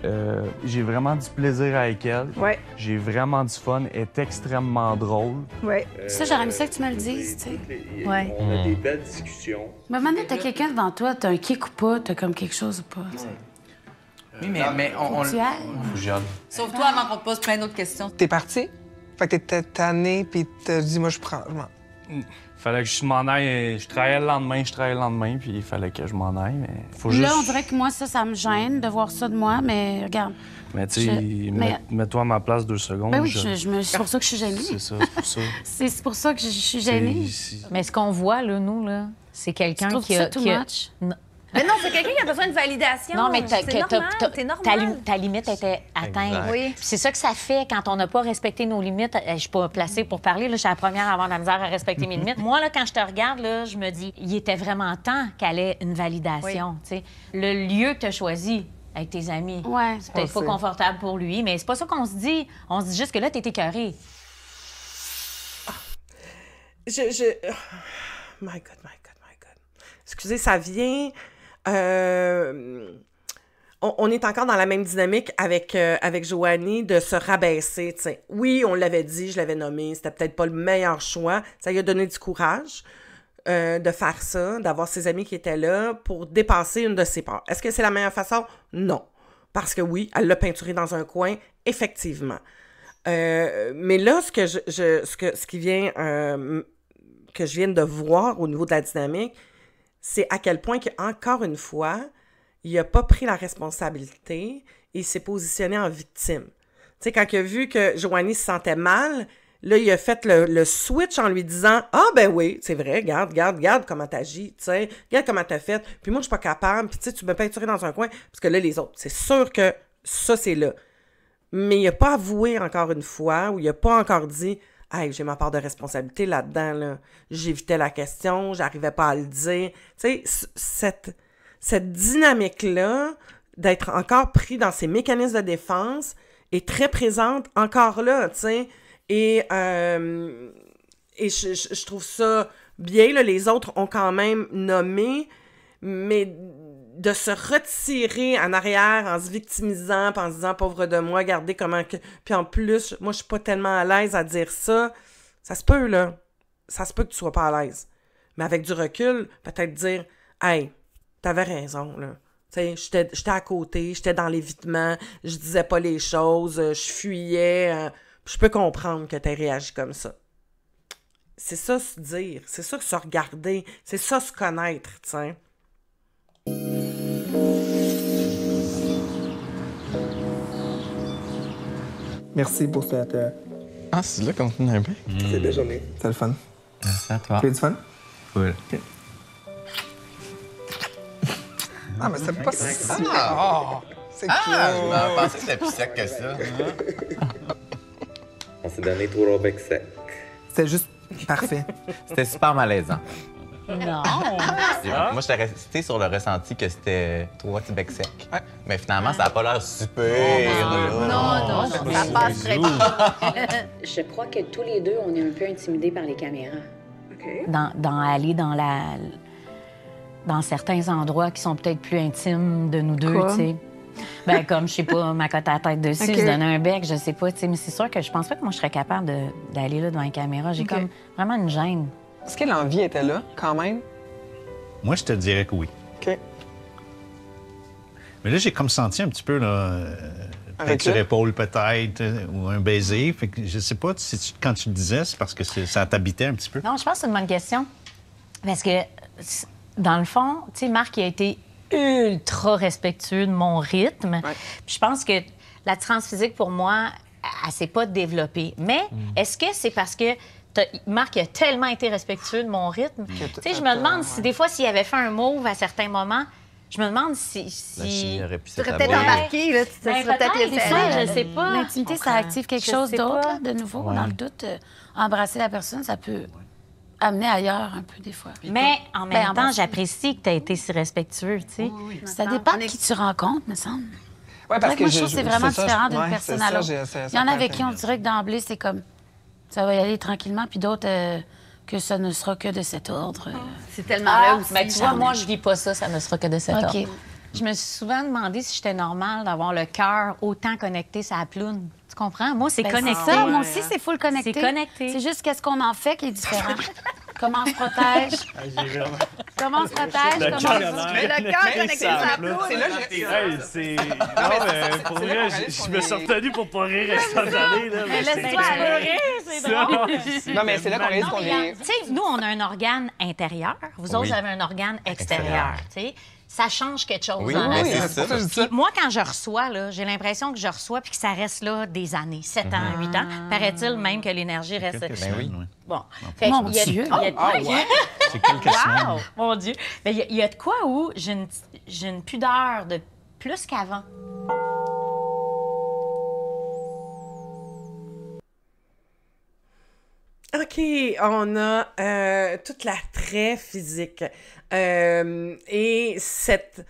j'ai vraiment du plaisir avec elle. Ouais. J'ai vraiment du fun. Elle est extrêmement drôle. Ouais. Ça, j'aurais aimé ça que tu me le dises, tu sais. Ouais. On a des belles discussions. Mais maintenant, t'as quelqu'un devant toi, t'as un kick ou pas, t'as comme quelque chose ou pas, tu sais. Oui, mais on... Tu ailles. Sauf toi, avant qu'on te pose plein d'autres questions. T'es parti? Fait que t'étais tanné, puis t'as dit, moi, je prends... Fallait que je m'en aille. Je travaillais le lendemain, puis il fallait que je m'en aille, mais faut juste... Là, on dirait que moi, ça me gêne de voir ça de moi, mais regarde. Mais tu sais, mets-toi à ma place 2 secondes. Ben oui, c'est pour ça que je suis gênée. C'est ça, c'est pour ça. C'est pour ça que je suis gênée. Mais ce qu'on voit, là, nous, là, c'est quelqu'un qui a... too much? Mais non, c'est quelqu'un qui a besoin de validation. Non, mais c'est normal. ta limite était atteinte. Oui. Puis c'est ça que ça fait quand on n'a pas respecté nos limites. Je suis pas placée pour parler. Là, je suis la première à avoir de la misère à respecter mes limites. Moi, là, quand je te regarde, là, je me dis, il était vraiment temps qu'elle ait une validation. Tu sais. Le lieu que tu as choisi avec tes amis, c'est peut-être pas confortable pour lui, mais c'est pas ça qu'on se dit. On se dit juste que là, t'es écœurée. My God. Excusez, ça vient... on est encore dans la même dynamique avec Joanie de se rabaisser, tu sais. Oui, on l'avait dit, je l'avais nommé, c'était peut-être pas le meilleur choix. Ça lui a donné du courage de faire ça, d'avoir ses amis qui étaient là pour dépasser une de ses peurs. Est-ce que c'est la meilleure façon? Non. Parce que oui, elle l'a peinturé dans un coin, effectivement. Mais là, ce qui vient... que je viens de voir au niveau de la dynamique, c'est à quel point qu'encore une fois, il n'a pas pris la responsabilité et il s'est positionné en victime. Tu sais, quand il a vu que Joanie se sentait mal, là, il a fait le switch en lui disant « Ah, ben oui, c'est vrai, regarde comment t'agis, tu sais, regarde comment t'as fait, puis moi, je suis pas capable, puis tu sais, tu me peinturer dans un coin, parce que là, les autres, c'est sûr que ça, c'est là. » mais il n'a pas avoué encore une fois, ou il n'a pas encore dit « Hey, j'ai ma part de responsabilité là-dedans, là. J'évitais la question, j'arrivais pas à le dire. » Tu sais, cette dynamique-là, d'être encore pris dans ses mécanismes de défense, est très présente encore là, tu sais. Et je trouve ça bien, là, les autres ont quand même nommé, mais de se retirer en arrière en se victimisant, puis en se disant « pauvre de moi, regardez comment que... » Puis en plus, moi, je suis pas tellement à l'aise à dire ça. Ça se peut, là. Ça se peut que tu sois pas à l'aise. Mais avec du recul, peut-être dire « Hey, t'avais raison, là. » Tu sais, j'étais à côté, j'étais dans l'évitement, je disais pas les choses, je fuyais. Je peux comprendre que t'aies réagi comme ça. C'est ça se dire, c'est ça se regarder, c'est ça se connaître, tu sais. Merci pour cette... Ah, c'est là qu'on tenait un peu. C'est belle journée. C'était le fun. Merci à toi. Tu as eu du fun? Cool. OK. Ah, mais c'est pas ça! Oh, c'est cool! Je pensais que c'était plus sec que ça. On s'est donné 3 becs secs. C'était juste parfait. C'était super malaisant. Non! Moi, j'étais resté sur le ressenti que c'était 3 petits becs secs. Mais finalement, ça n'a pas l'air super. Non, ça passe très bien. Je crois que tous les deux, on est un peu intimidés par les caméras. Aller dans certains endroits qui sont peut-être plus intimes de nous deux, tu sais. Ben, comme, je sais pas, ma cote à la tête dessus, se donner un bec, je sais pas, tu sais. Mais c'est sûr que je pense pas que moi, je serais capable d'aller là devant une caméra. J'ai comme vraiment une gêne. Est-ce que l'envie était là, quand même? Moi, je te dirais que oui. OK. Mais là, j'ai comme senti un petit peu, là, peut-être sur l'épaule, peut-être, ou un baiser. Fait que je sais pas, quand tu le disais, c'est parce que ça t'habitait un petit peu? Non, je pense que c'est une bonne question. Parce que, dans le fond, tu sais, Marc, il a été ultra respectueux de mon rythme. Puis je pense que la transphysique, pour moi, elle s'est pas développée. Mais est-ce que c'est parce que Marc a tellement été respectueux de mon rythme? Tu sais, je me demande si des fois, s'il avait fait un move à certains moments, je me demande si... La chimie aurait pu tu serais peut-être embarqué, là, tu serais peut-être laissé aller. Je sais pas. L'intimité, ça active quelque chose d'autre, de nouveau. Dans le doute, embrasser la personne, ça peut amener ailleurs un peu, des fois. Mais en même temps, j'apprécie que tu aies été si respectueux, tu sais. Ça dépend de qui tu rencontres, me semble. Oui, parce que moi, je trouve que c'est vraiment différent d'une personne à l'autre. Il y en a avec qui on dirait que d'emblée, c'est comme... Ça va y aller tranquillement, puis d'autres... que ça ne sera que de cet ordre. C'est tellement là aussi. Mais tu vois, moi, je vis pas ça, ça ne sera que de cet ordre. OK. Je me suis souvent demandé si j'étais normal d'avoir le cœur autant connecté sur la ploune. Tu comprends? Moi, c'est connecté. C'est ça, moi aussi, c'est full connecté. C'est connecté. C'est juste qu'est-ce qu'on en fait qui est différent. Comment on se protège? Comment on se protège? Le cœur connecté sur la ploune. C'est là c'est... Non, mais pour vrai, je me suis retenu pour pas rire instantané, là. Mais laisse-toi rire, c'est drôle. Non, mais c'est là qu'on risque qu'on est... Tu sais, nous, on a un organe intérieur. Vous autres, vous avez un organe extérieur, tu sais. Ça change quelque chose dans la vie. Puis moi, quand je reçois, là, j'ai l'impression que je reçois puis que ça reste là des années, 7 ans, 8 ans. Paraît-il même que l'énergie reste... Ben oui. Bon. Mon Dieu! C'est quelques semaines. Mon Dieu! Mais il y a de quoi où j'ai une pudeur de plus qu'avant. OK, on a toute l'attrait physique. Et cette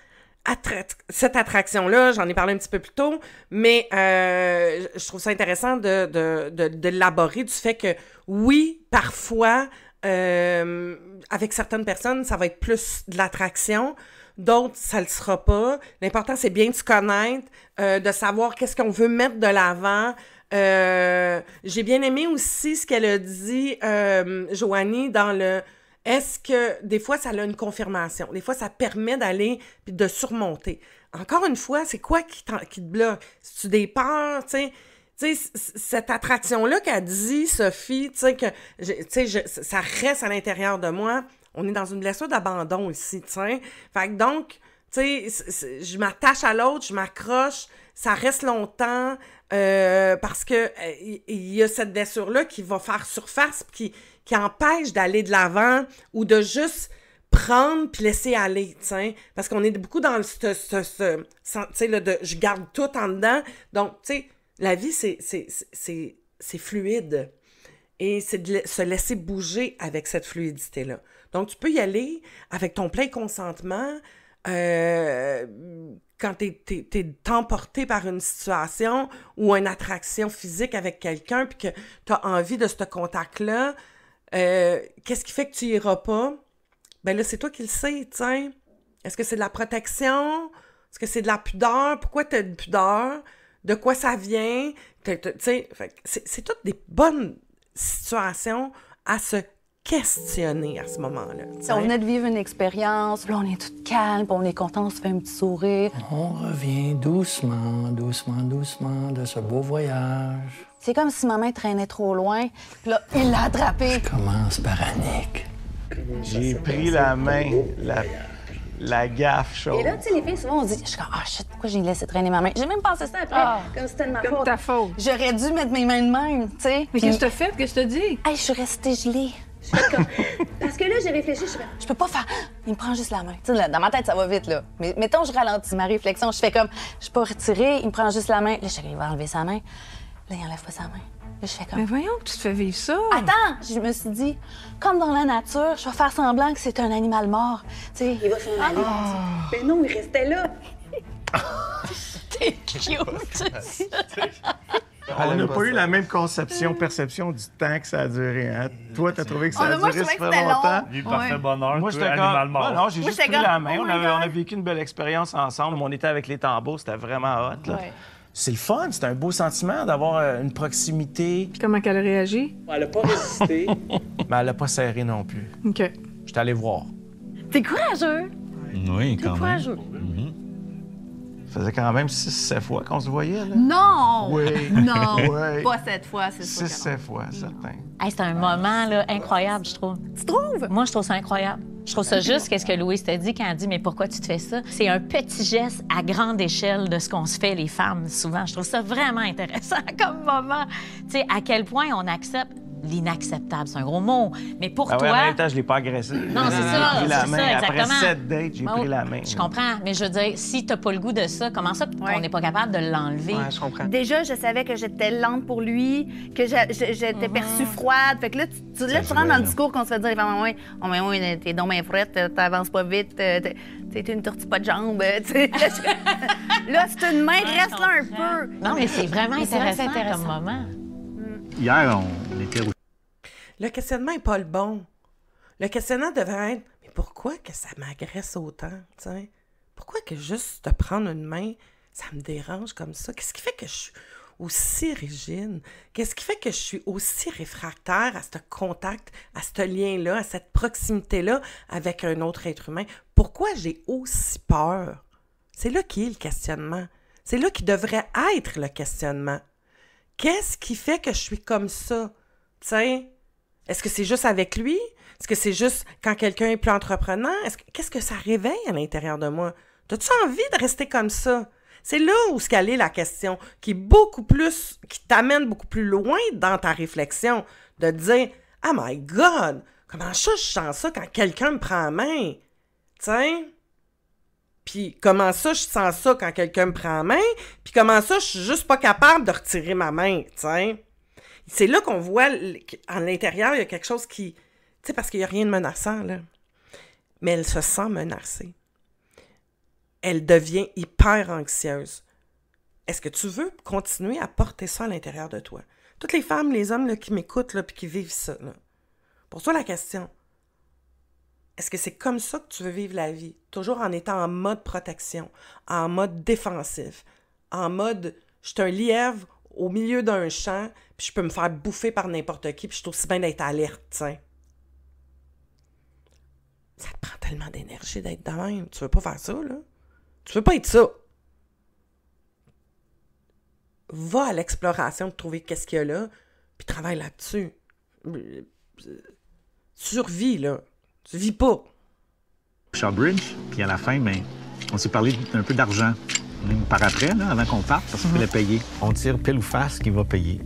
attraction-là, j'en ai parlé un petit peu plus tôt, mais je trouve ça intéressant de l'élaborer du fait que, oui, parfois, avec certaines personnes, ça va être plus de l'attraction, d'autres, ça le sera pas. L'important, c'est bien de se connaître, de savoir qu'est-ce qu'on veut mettre de l'avant. J'ai bien aimé aussi ce qu'elle a dit, Joanie, dans le... Est-ce que des fois, ça a une confirmation? Des fois, ça permet d'aller puis de surmonter. Encore une fois, c'est quoi qui te bloque? C'est-tu des peurs, tu sais, cette attraction-là qu'a dit Sophie, tu sais, que ça reste à l'intérieur de moi. On est dans une blessure d'abandon ici, tu sais. Fait que donc, tu sais, je m'attache à l'autre, je m'accroche, ça reste longtemps parce que il y a cette blessure-là qui va faire surface, qui empêche d'aller de l'avant ou de juste prendre puis laisser aller, tu sais. Parce qu'on est beaucoup dans tu sais, là, de je garde tout en dedans. Donc, tu sais, La vie, c'est fluide. Et c'est de se laisser bouger avec cette fluidité-là. Donc, tu peux y aller avec ton plein consentement quand t'es emporté par une situation ou une attraction physique avec quelqu'un puis que t'as envie de ce contact-là. Qu'est-ce qui fait que tu iras pas? Ben là, c'est toi qui le sais, tiens. Est-ce que c'est de la protection? Est-ce que c'est de la pudeur? Pourquoi t'as de pudeur? De quoi ça vient? C'est toutes des bonnes situations à se questionner à ce moment-là. On venait de vivre une expérience, là, on est tout calme, on est content, on se fait un petit sourire. On revient doucement, doucement, doucement de ce beau voyage. C'est comme si ma main traînait trop loin, puis là, il l'a attrapée. Je commence par Annick. J'ai pris la main, la gaffe chaude. Et là, tu sais, les filles, souvent, on dit, je suis comme, ah, shit, pourquoi j'ai laissé traîner ma main? J'ai même pensé ça après, comme si c'était de ma faute. Comme ta faute. J'aurais dû mettre mes mains de même, tu sais. Mais qu'est-ce que t'as fait? Qu'est-ce que t'as dit? Hey, je suis restée gelée. Parce que là, j'ai réfléchi, je peux pas faire. Il me prend juste la main. Tu sais, dans ma tête, ça va vite, là. Mais mettons, je ralentis ma réflexion. Je fais comme, je peux pas retirer, il me prend juste la main. Là, je vais enlever sa main. Là, il enlève pas sa main. Là, je fais comme. Mais voyons que tu te fais vivre ça. Attends, je me suis dit, comme dans la nature, je vais faire semblant que c'est un animal mort. Tu sais. Il va s'en aller. Mais non, il restait là. T'es cute. On n'a pas eu la même perception du temps que ça a duré. Hein? Toi, t'as trouvé que ça a duré super longtemps. Lui, parfait bonheur, Moi, toi, j'étais animal mort. Non, j'ai juste pris la main. On a vécu une belle expérience ensemble. On était avec les tambours, c'était vraiment hot. Là. Ouais. C'est le fun, c'est un beau sentiment d'avoir une proximité. Puis comment qu'elle a réagi? Elle a pas résisté, mais elle a pas serré non plus. OK. J'étais allé voir. T'es courageux. Oui, quand même. Courageux. Ça faisait quand même 6-7 fois qu'on se voyait, là. Non! Oui. Non, Oui. pas 7 fois, c'est sûr. 6-7 fois, certain. Hey, c'est un moment là, incroyable, je trouve. Tu trouves? Moi, je trouve ça incroyable. Je trouve ça juste, qu'est-ce que Louise t'a dit quand elle dit « Mais pourquoi tu te fais ça? » C'est un petit geste à grande échelle de ce qu'on se fait, les femmes, souvent. Je trouve ça vraiment intéressant comme moment. Tu sais, à quel point on accepte l'inacceptable, c'est un gros mot. Mais pour toi... En même temps, je l'ai pas agressé. Non, c'est ça, J'ai pris la main. exactement. Après 7 dates, j'ai pris la main. Je comprends, mais je veux dire, si t'as pas le goût de ça, comment ça qu'on n'est pas capable de l'enlever? Ouais, je comprends. Déjà, je savais que j'étais lente pour lui, que j'étais perçue froide. Fait que là, tu rentres dans le discours qu'on se fait dire, mais oui, t'es donc bien frette, t'avances pas vite, t'es une tortue pas de jambes. Là, c'est une main, reste là un peu. Non, mais c'est vraiment intéressant comme moment. Hier, on était au... Le questionnement n'est pas le bon. Le questionnement devrait être, mais pourquoi que ça m'agresse autant, t'sais? Pourquoi que juste te prendre une main, ça me dérange comme ça? Qu'est-ce qui fait que je suis aussi rigide? Qu'est-ce qui fait que je suis aussi réfractaire à ce contact, à ce lien-là, à cette proximité-là avec un autre être humain? Pourquoi j'ai aussi peur? C'est là qui est le questionnement. C'est là qui devrait être le questionnement. Qu'est-ce qui fait que je suis comme ça? T'sais? Est-ce que c'est juste avec lui? Est-ce que c'est juste quand quelqu'un est plus entreprenant? Qu'est-ce que ça réveille à l'intérieur de moi? As-tu envie de rester comme ça? C'est là où se caler la question, qui t'amène beaucoup plus loin dans ta réflexion, de te dire « Oh my God! Comment ça je sens ça quand quelqu'un me prend la main? » Tiens? Puis comment ça je sens ça quand quelqu'un me prend la main? Puis comment ça je suis juste pas capable de retirer ma main? Tiens? C'est là qu'on voit, à l'intérieur, il y a quelque chose qui... Tu sais, parce qu'il n'y a rien de menaçant, là. Mais elle se sent menacée. Elle devient hyper anxieuse. Est-ce que tu veux continuer à porter ça à l'intérieur de toi? Toutes les femmes, les hommes là, qui m'écoutent là, puis qui vivent ça, là. Pour toi, la question, est-ce que c'est comme ça que tu veux vivre la vie? Toujours en étant en mode protection, en mode défensif, en mode « je suis un lièvre au milieu d'un champ, puis je peux me faire bouffer par n'importe qui, puis je suis aussi bien d'être alerte, tiens. » Ça te prend tellement d'énergie d'être de même. Tu veux pas faire ça, là? Tu veux pas être ça. Va à l'exploration de trouver qu'est-ce qu'il y a là, puis travaille là-dessus. Survis, là. Tu vis pas. Shawbridge, puis à la fin, mais on s'est parlé un peu d'argent. Par après, là, avant qu'on parte, parce qu'il fallait payer. On tire pile ou face qui va payer.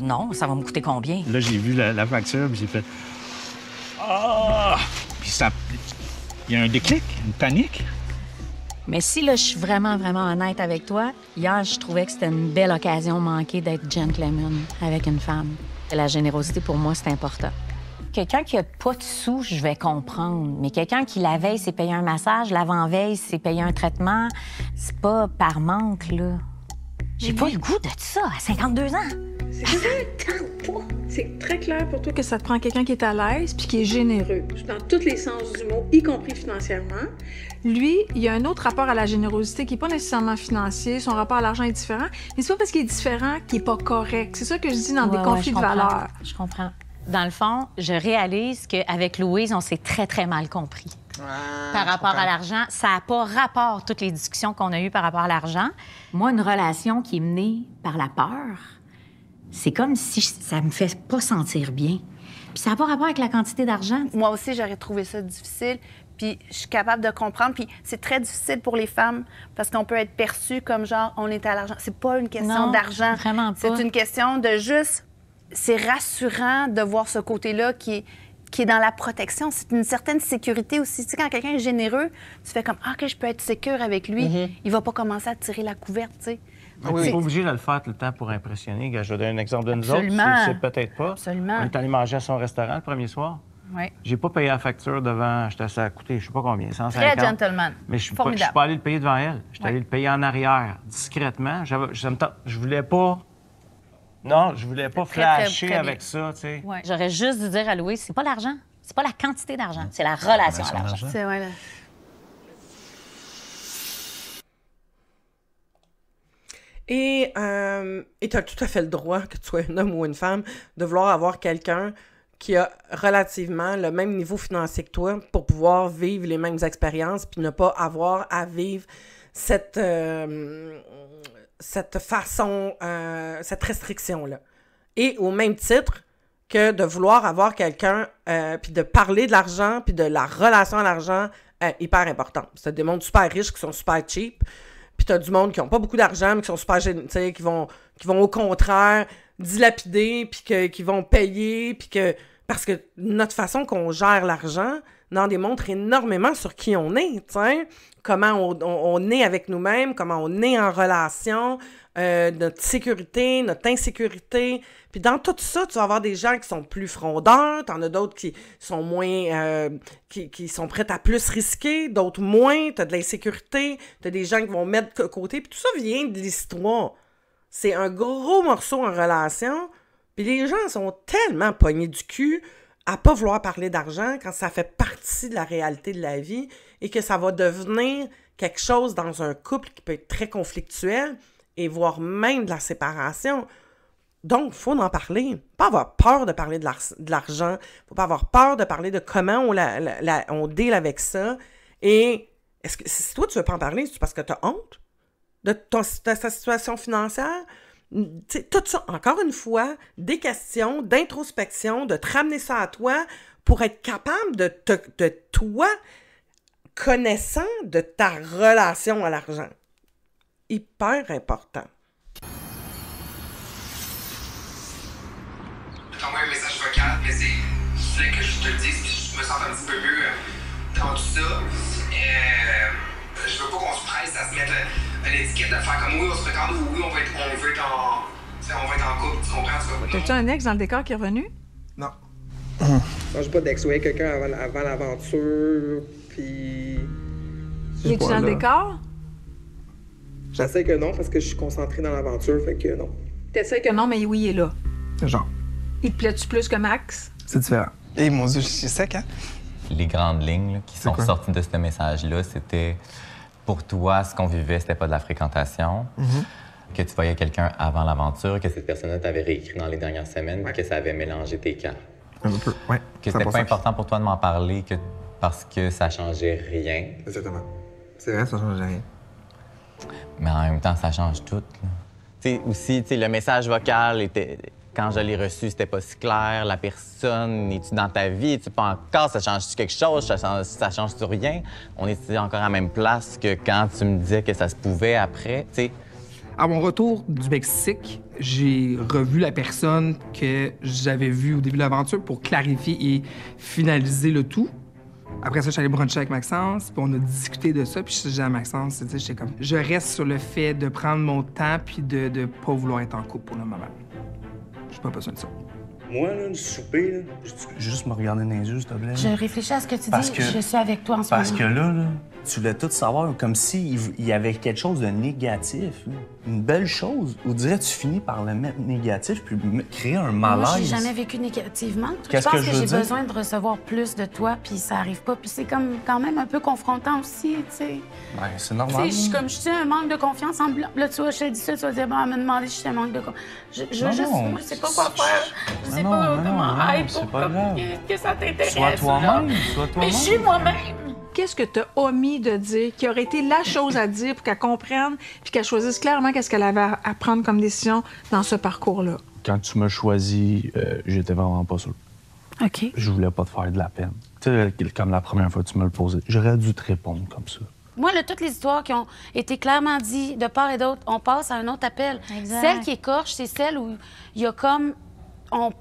Non, ça va me coûter combien? Là, j'ai vu la facture, puis j'ai fait... Ah! Puis ça... Il y a un déclic, une panique. Mais si là, je suis vraiment, vraiment honnête avec toi, hier, je trouvais que c'était une belle occasion manquée d'être gentleman avec une femme. La générosité, pour moi, c'est important. Quelqu'un qui a pas de sous, je vais comprendre. Mais quelqu'un qui, la veille, s'est payé un massage, l'avant-veille, s'est payé un traitement, c'est pas par manque, là. J'ai pas le goût de ça à 52 ans. C'est ça, tente pas. C'est très clair pour toi que ça te prend quelqu'un qui est à l'aise puis qui est généreux, dans tous les sens du mot, y compris financièrement. Lui, il y a un autre rapport à la générosité qui n'est pas nécessairement financier. Son rapport à l'argent est différent. Mais c'est pas parce qu'il est différent qu'il n'est pas correct. C'est ça que je dis dans des conflits de valeurs. Je comprends. Dans le fond, je réalise qu'avec Louise, on s'est très, très mal compris. Par rapport à l'argent, ça n'a pas rapport, toutes les discussions qu'on a eues par rapport à l'argent. Moi, une relation qui est menée par la peur, c'est comme si ça me fait pas sentir bien. Puis ça n'a pas rapport avec la quantité d'argent. Moi aussi, j'aurais trouvé ça difficile. Puis je suis capable de comprendre. Puis c'est très difficile pour les femmes parce qu'on peut être perçu comme genre, on est à l'argent. C'est pas une question d'argent. Vraiment pas. C'est une question de juste... C'est rassurant de voir ce côté-là qui est dans la protection. C'est une certaine sécurité aussi. Tu sais, quand quelqu'un est généreux, tu fais comme, OK, je peux être sécure avec lui. Il va pas commencer à tirer la couverte, tu sais. On n'est pas obligé de le faire tout le temps pour impressionner. Je vais donner un exemple de nous autres. C'est peut-être pas. Absolument. On est allé manger à son restaurant le premier soir. Oui. J'ai pas payé la facture devant... J'étais à coûter, je sais pas combien, 150. Très gentleman. Mais je suis pas allé le payer devant elle. Je suis allé le payer en arrière, discrètement. Je voulais pas... Non, je voulais pas flasher très avec ça, tu sais. Ouais. J'aurais juste dû dire à Louise, c'est pas l'argent, c'est pas la quantité d'argent, c'est la relation à l'argent. C'est vrai, là. Et tu as tout à fait le droit, que tu sois un homme ou une femme, de vouloir avoir quelqu'un qui a relativement le même niveau financier que toi pour pouvoir vivre les mêmes expériences puis ne pas avoir à vivre cette façon, cette restriction-là. Et au même titre que de vouloir avoir quelqu'un puis de parler de l'argent puis de la relation à l'argent hyper importante. C'est des mondes super riches qui sont super cheap. Puis t'as du monde qui n'ont pas beaucoup d'argent, mais qui sont super généreux, qui vont au contraire dilapider, puis qui vont payer, puis que... Parce que notre façon qu'on gère l'argent n'en démontre énormément sur qui on est, tu sais. Comment on est avec nous-mêmes, comment on est en relation, notre sécurité, notre insécurité. Puis dans tout ça, tu vas avoir des gens qui sont plus frondeurs, t'en as d'autres qui sont moins... qui sont prêts à plus risquer, d'autres moins, t'as de l'insécurité, t'as des gens qui vont mettre de côté, puis tout ça vient de l'histoire. C'est un gros morceau en relation, puis les gens sont tellement pognés du cul à pas vouloir parler d'argent quand ça fait partie de la réalité de la vie et que ça va devenir quelque chose dans un couple qui peut être très conflictuel et voire même de la séparation. Donc, il faut en parler. Pas avoir peur de parler de l'argent. Faut pas avoir peur de parler de comment on deal avec ça. Et est-ce que si toi, tu veux pas en parler, c'est parce que tu as honte de ta situation financière? T'sais, tout ça, encore une fois, des questions d'introspection, de te ramener ça à toi pour être capable de toi, connaissant de ta relation à l'argent. Hyper important. Je t'envoie un message vocal, mais je voulais que je te le dise, puis je me sens un petit peu mieux dans tout ça. Je veux pas qu'on se presse à se mettre une étiquette de faire comme oui, on se fréquente ou oui, on va être en couple, tu comprends? T'as-tu un ex dans le décor qui est revenu? Non. Non, j'ai pas d'ex, ouais, quelqu'un avant l'aventure, puis... Es-tu dans le décor? J'essaie que non, parce que je suis concentré dans l'aventure, fait que non. T'essaies que non, mais oui, il est là. Genre. Il te plaît-tu plus que Max? C'est différent. Et mon Dieu, c'est sec, hein? Les grandes lignes là, qui sont sorties de ce message-là, c'était pour toi, ce qu'on vivait, c'était pas de la fréquentation, que tu voyais quelqu'un avant l'aventure, que cette personne-là t'avait réécrit dans les dernières semaines, que ça avait mélangé tes cartes. Un peu, ouais. Que c'était pas important pour toi de m'en parler parce que ça changeait rien. Exactement. C'est vrai, ça changeait rien. Mais en même temps, ça change tout. Tu sais, aussi, le message vocal était... Quand je l'ai reçu, c'était pas si clair. La personne, es-tu dans ta vie? Es-tu pas encore? Ça change-tu quelque chose? Ça change-tu rien? On est encore à la même place que quand tu me disais que ça se pouvait après, tu sais. À mon retour du Mexique, j'ai revu la personne que j'avais vue au début de l'aventure pour clarifier et finaliser le tout. Après ça, je suis allée bruncher avec Maxence, puis on a discuté de ça, puis je disais à Maxence, tu sais, j'étais comme, je reste sur le fait de prendre mon temps puis de pas vouloir être en couple pour le moment. J'ai pas besoin de ça. Moi, là, le souper, là... Juste me regarder dans les yeux, s'il te plaît. Je réfléchis à ce que tu Parce dis. que- Je suis avec toi en ce moment. Parce que là, tu voulais tout savoir, comme s'il y avait quelque chose de négatif, là. Une belle chose. Ou dirais tu finis par le mettre négatif puis créer un malaise. Moi, j'ai jamais vécu négativement. Qu'est-ce je pense que je que veux j'ai dire? besoin de recevoir plus de toi, puis ça arrive pas. Puis c'est comme quand même un peu confrontant aussi, tu sais. Ben, c'est Tu normal. sais, je suis un manque de confiance en blanc. Là, tu vois, je te dis ça, tu vas dire, bon, elle m'a demandé si j'étais un manque de confiance. Je Non, juste, non. moi, je sais pas quoi faire. Je sais Non, pas non, comment non, être c'est pour pas comme, grave. que ça t'intéresse. Sois toi-même, là. sois toi-même. Mais je suis moi-même. Qu'est-ce que tu as omis de dire, qui aurait été la chose à dire pour qu'elle comprenne puis qu'elle choisisse clairement qu'est-ce qu'elle avait à prendre comme décision dans ce parcours-là? Quand tu m'as choisi, j'étais vraiment pas sûr. OK. Je voulais pas te faire de la peine. Tu sais, comme la première fois que tu me le posais, j'aurais dû te répondre comme ça. Moi, là, toutes les histoires qui ont été clairement dites de part et d'autre, on passe à un autre appel. Exact. Celle qui écorche, c'est celle où il y a comme...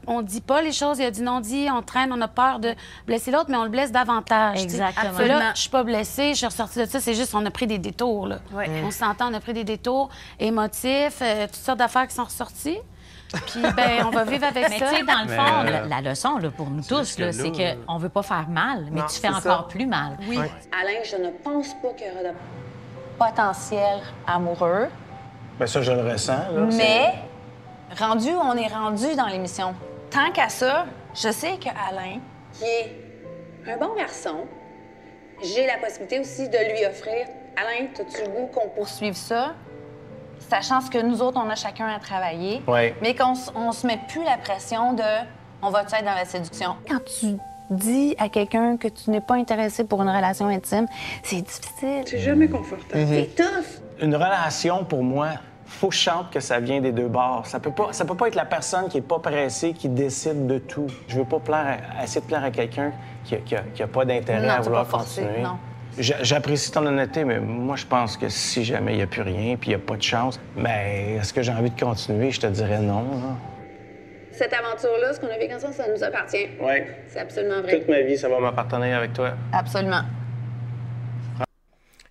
On dit pas les choses, il y a du non-dit, on traîne, on a peur de blesser l'autre, mais on le blesse davantage. tu sais. Exactement. Puis là, je suis pas blessée, je suis ressortie de ça, c'est juste on a pris des détours, là. Ouais. On s'entend, on a pris des détours émotifs, toutes sortes d'affaires qui sont ressorties. Puis, ben, on va vivre avec Mais ça. tu sais, dans le fond, la leçon là, pour nous tous, là, c'est qu'on veut pas faire mal, mais Non, tu fais c'est encore ça. plus mal. Oui. Alain, je ne pense pas qu'il y aura de Potentiel amoureux, Ben ça, je le ressens, là. mais on est rendu dans l'émission. Tant qu'à ça, je sais que Alain, qui est un bon garçon. J'ai la possibilité aussi de lui offrir. Alain, as-tu le goût qu'on poursuive ça, sachant ce que nous autres, on a chacun à travailler, Ouais. mais qu'on se met plus la pression de on va-tu être dans la séduction. Quand tu dis à quelqu'un que tu n'es pas intéressé pour une relation intime, c'est difficile. C'est jamais confortable. C'est tough. Une relation, pour moi, faut que je chante que ça vient des deux bords. Ça peut pas être la personne qui est pas pressée, qui décide de tout. Je veux pas essayer de plaire à quelqu'un qui a pas d'intérêt Non, à tu vouloir vas pas forcer, continuer. non. J'apprécie ton honnêteté, mais moi, je pense que si jamais il n'y a plus rien puis il n'y a pas de chance, ben est-ce que j'ai envie de continuer? Je te dirais non. Là. Cette aventure-là, ce qu'on a vécu ensemble, ça nous appartient. Oui. C'est absolument vrai. Toute ma vie, ça va m'appartenir avec toi. Absolument.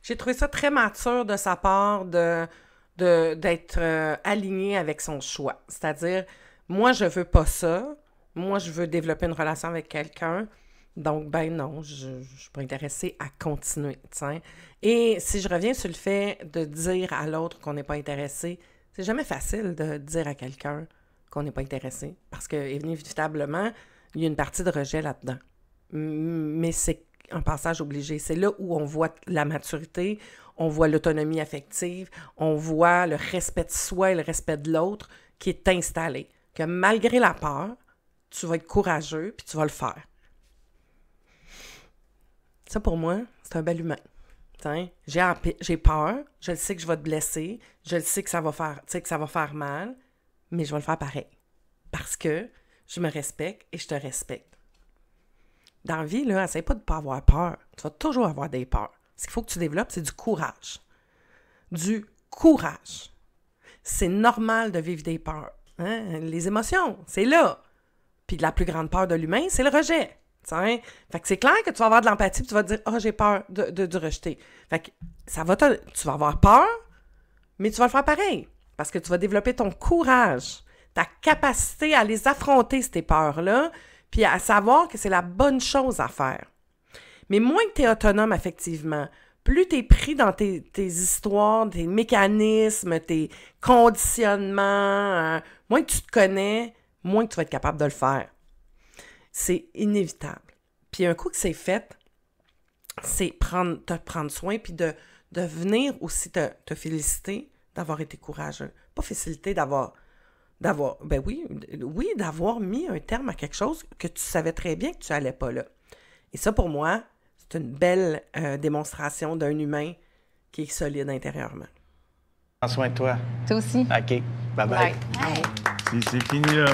J'ai trouvé ça très mature de sa part d'être aligné avec son choix. C'est-à-dire, moi, je veux pas ça. Moi, je veux développer une relation avec quelqu'un. Donc, ben non, je suis pas intéressée à continuer, t'sais. Et si je reviens sur le fait de dire à l'autre qu'on n'est pas intéressé, c'est jamais facile de dire à quelqu'un qu'on n'est pas intéressé. Parce que, inévitablement, il y a une partie de rejet là-dedans. Mais c'est un passage obligé. C'est là où on voit la maturité, on voit l'autonomie affective, on voit le respect de soi et le respect de l'autre qui est installé. Que malgré la peur, tu vas être courageux puis tu vas le faire. Ça, pour moi, c'est un bel humain. T'sais, j'ai peur, je le sais que je vais te blesser, je le sais que ça va faire mal, mais je vais le faire pareil. Parce que je me respecte et je te respecte. Dans la vie, là, essaye pas de ne pas avoir peur. Tu vas toujours avoir des peurs. Ce qu'il faut que tu développes, c'est du courage. Du courage. C'est normal de vivre des peurs. Hein? Les émotions, c'est là. Puis la plus grande peur de l'humain, c'est le rejet. T'sais? Fait que c'est clair que tu vas avoir de l'empathie et tu vas te dire « Ah, j'ai peur de rejeter. » Fait que tu vas avoir peur, mais tu vas le faire pareil. Parce que tu vas développer ton courage, ta capacité à les affronter, ces peurs-là, puis à savoir que c'est la bonne chose à faire. Mais moins que tu es autonome affectivement, plus tu es pris dans tes histoires, tes mécanismes, tes conditionnements, moins que tu te connais, moins que tu vas être capable de le faire. C'est inévitable. Puis un coup que c'est fait, c'est te prendre soin, puis de venir aussi te féliciter d'avoir été courageux. Pas féliciter d'avoir mis un terme à quelque chose que tu savais très bien que tu n'allais pas là. Et ça, pour moi, c'est une belle démonstration d'un humain qui est solide intérieurement. Prends soin de toi. Toi aussi. OK. Bye-bye. C'est fini, là.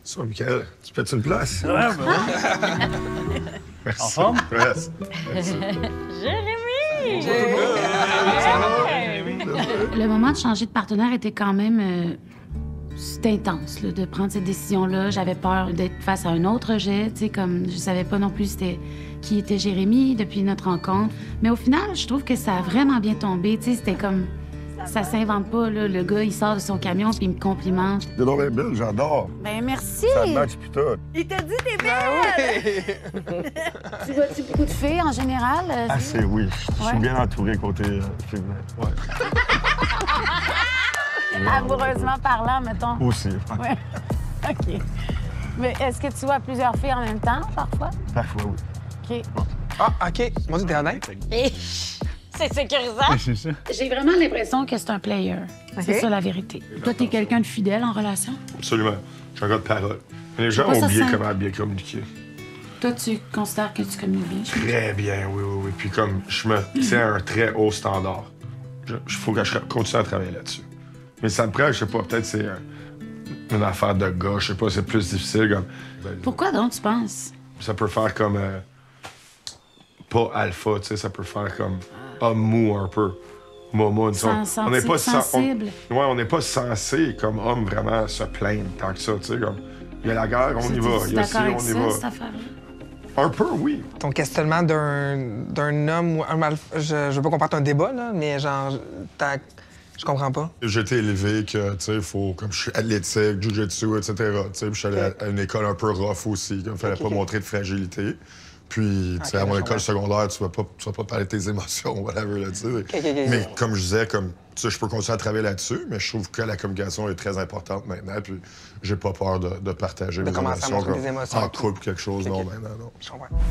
Ça, Michael, tu pètes une place? Ouais, ben oui. Merci. En forme? Merci. Jérémy! Le moment de changer de partenaire était quand même C'était intense, là, de prendre cette décision-là. J'avais peur d'être face à un autre rejet, tu sais, comme je savais pas non plus qui était Jérémy depuis notre rencontre. Mais au final, je trouve que ça a vraiment bien tombé, tu sais, c'était comme... Ça s'invente pas, là. Le gars, il sort de son camion puis il me complimente. T'es donc bien belle, j'adore. Ben merci! Ça match pis tout. Il t'a dit t'es belle! Tu vois-tu beaucoup de filles, en général? Assez, oui. Je suis bien entouré côté féminin. Ouais. Amoureusement parlant, mettons. Aussi. Ouais. OK. Mais est-ce que tu vois plusieurs filles en même temps, parfois? Parfois, oui. OK. Ah, OK. Moi, t'es honnête? C'est sécurisant. C'est ça. J'ai vraiment l'impression que c'est un player. C'est ça, la vérité. Toi, t'es quelqu'un de fidèle en relation? Absolument. Je suis un gars de parole. Mais les gens Pas ont ça oublié simple. comment bien communiquer. Toi, tu considères que tu communiques bien? Très bien, oui. Puis comme je me tiens à un très haut standard, il faut que je continue à travailler là-dessus. Mais ça me prend, je sais pas, peut-être c'est une affaire de gars, je sais pas, c'est plus difficile. Comme, Pourquoi donc, tu penses? ça peut faire comme... pas alpha, tu sais, ça peut faire comme homme mou un peu. Momoun. On n'est pas sensible. On n'est pas censé, comme homme, vraiment se plaindre tant que ça, tu sais, comme... Il y a la guerre, on y va. Il y a ci, on y va. Cette affaire-là? Un peu, oui. Ton questionnement d'un homme ou un alpha... Je veux pas qu'on parte un débat, là, mais genre... Je comprends pas. J'ai été élevé que, tu sais, faut... Comme je suis athlétique, jiu-jitsu, etc., tu sais, puis je suis allé à une école un peu rough aussi, comme fallait pas montrer de fragilité. Puis, tu sais, à mon école secondaire, tu vas pas parler de tes émotions, whatever, là, tu sais. Mais comme je disais, comme, tu sais, je peux continuer à travailler là-dessus, mais je trouve que la communication est très importante maintenant, puis j'ai pas peur de partager mes émotions, en couple, quelque chose, non, maintenant, non.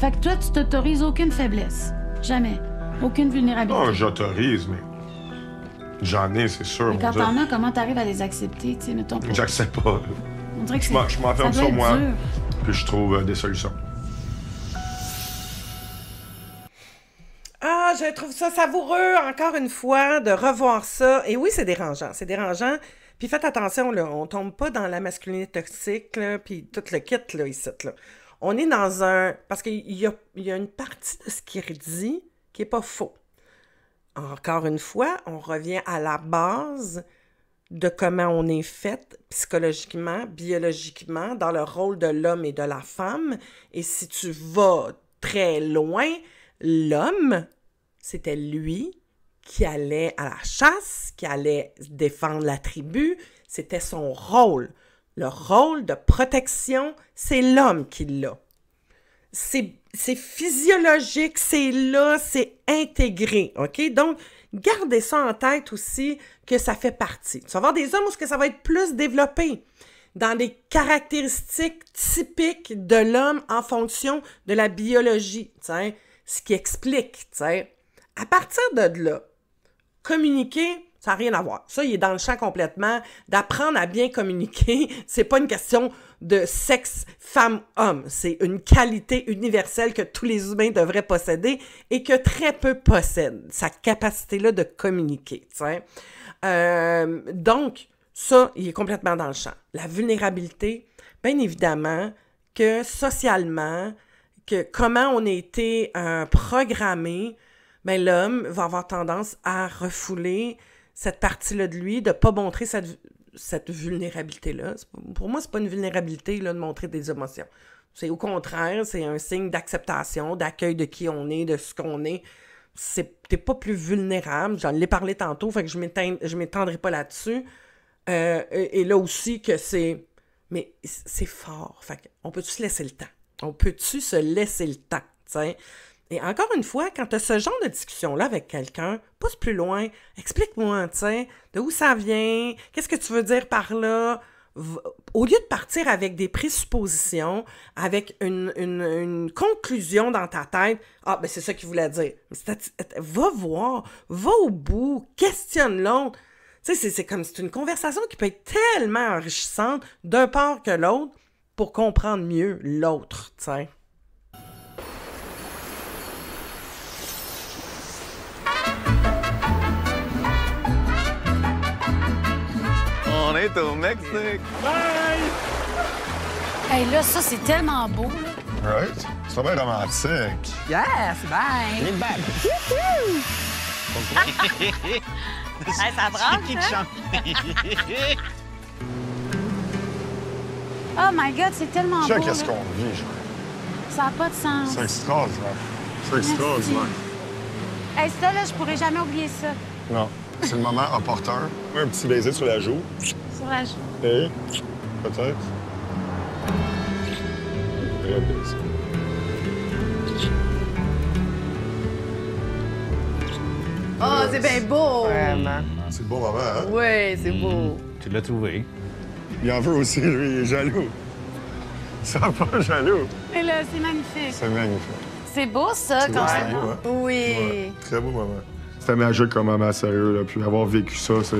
Fait que toi, tu t'autorises aucune faiblesse. Jamais. Aucune vulnérabilité. Non, j'autorise, mais j'en ai, c'est sûr. Mais quand t'en as, comment t'arrives à les accepter, tu sais, mettons? J'accepte pas. On dirait que je m'enferme sur moi, puis je trouve des solutions. Ah, je trouve ça savoureux, encore une fois, de revoir ça. Et oui, c'est dérangeant. C'est dérangeant. Puis faites attention, là, on tombe pas dans la masculinité toxique, là, puis tout le kit, là, ici, là. On est dans un... Parce qu'il y a une partie de ce qu'il dit qui est pas faux. Encore une fois, on revient à la base de comment on est fait psychologiquement, biologiquement, dans le rôle de l'homme et de la femme. Et si tu vas très loin... L'homme, c'était lui qui allait à la chasse, qui allait défendre la tribu. C'était son rôle. Le rôle de protection, c'est l'homme qui l'a. C'est physiologique, c'est là, c'est intégré, OK? Donc, gardez ça en tête aussi, que ça fait partie. Tu vas avoir des hommes où ça va être plus développé dans des caractéristiques typiques de l'homme en fonction de la biologie, tu sais. Ce qui explique, tu sais, à partir de là, communiquer, ça n'a rien à voir. Ça, il est dans le champ complètement. D'apprendre à bien communiquer, c'est pas une question de sexe femme-homme. C'est une qualité universelle que tous les humains devraient posséder et que très peu possèdent. Sa capacité-là de communiquer, tu sais. Donc, ça, il est complètement dans le champ. La vulnérabilité, bien évidemment que socialement, que comment on a été programmé, ben l'homme va avoir tendance à refouler cette partie-là de lui, de ne pas montrer cette vulnérabilité-là. Pour moi, c'est pas une vulnérabilité là, de montrer des émotions. C'est au contraire, c'est un signe d'acceptation, d'accueil de qui on est, de ce qu'on est. T'es pas plus vulnérable. J'en ai parlé tantôt, fait que je m'étendrai pas là-dessus. Et là aussi que c'est... Mais c'est fort. Fait qu'on peut-tu se laisser le temps? On peut-tu se laisser le temps, t'sais? Et encore une fois, quand tu as ce genre de discussion-là avec quelqu'un, pousse plus loin, explique-moi, t'sais, de où ça vient, qu'est-ce que tu veux dire par là? Au lieu de partir avec des présuppositions, avec une conclusion dans ta tête, « Ah, ben c'est ça qu'il voulait dire. » Va voir, va au bout, questionne l'autre. Tu sais, c'est une conversation qui peut être tellement enrichissante d'un part que l'autre, pour comprendre mieux l'autre, tu sais. On est au Mexique! Bye! Hey, là, ça, c'est tellement beau, là. Right? C'est bien romantique. Yes, bye! Hey, ça prend, qui chante? Oh my God, c'est tellement beau. Qu'est-ce qu'on vit, genre. Ça n'a pas de sens. C'est extraordinaire. C'est extraordinaire. Hey, ça, là, je pourrais jamais oublier ça. Non. C'est le moment opportun. Un petit baiser sur la joue. Sur la joue. Et peut-être. Très baiser. Oh, c'est bien beau! Vraiment. C'est le beau moment, hein? Oui, c'est beau. Tu l'as trouvé. Il en veut aussi, lui, il est jaloux. Il sera pas jaloux. Mais là, c'est magnifique. C'est magnifique. C'est beau, ça, C'est quand beau, c'est beau, beau. hein? Oui. Ouais, très beau moment. C'était magique comme moment, sérieux, là. Puis avoir vécu ça, c'est...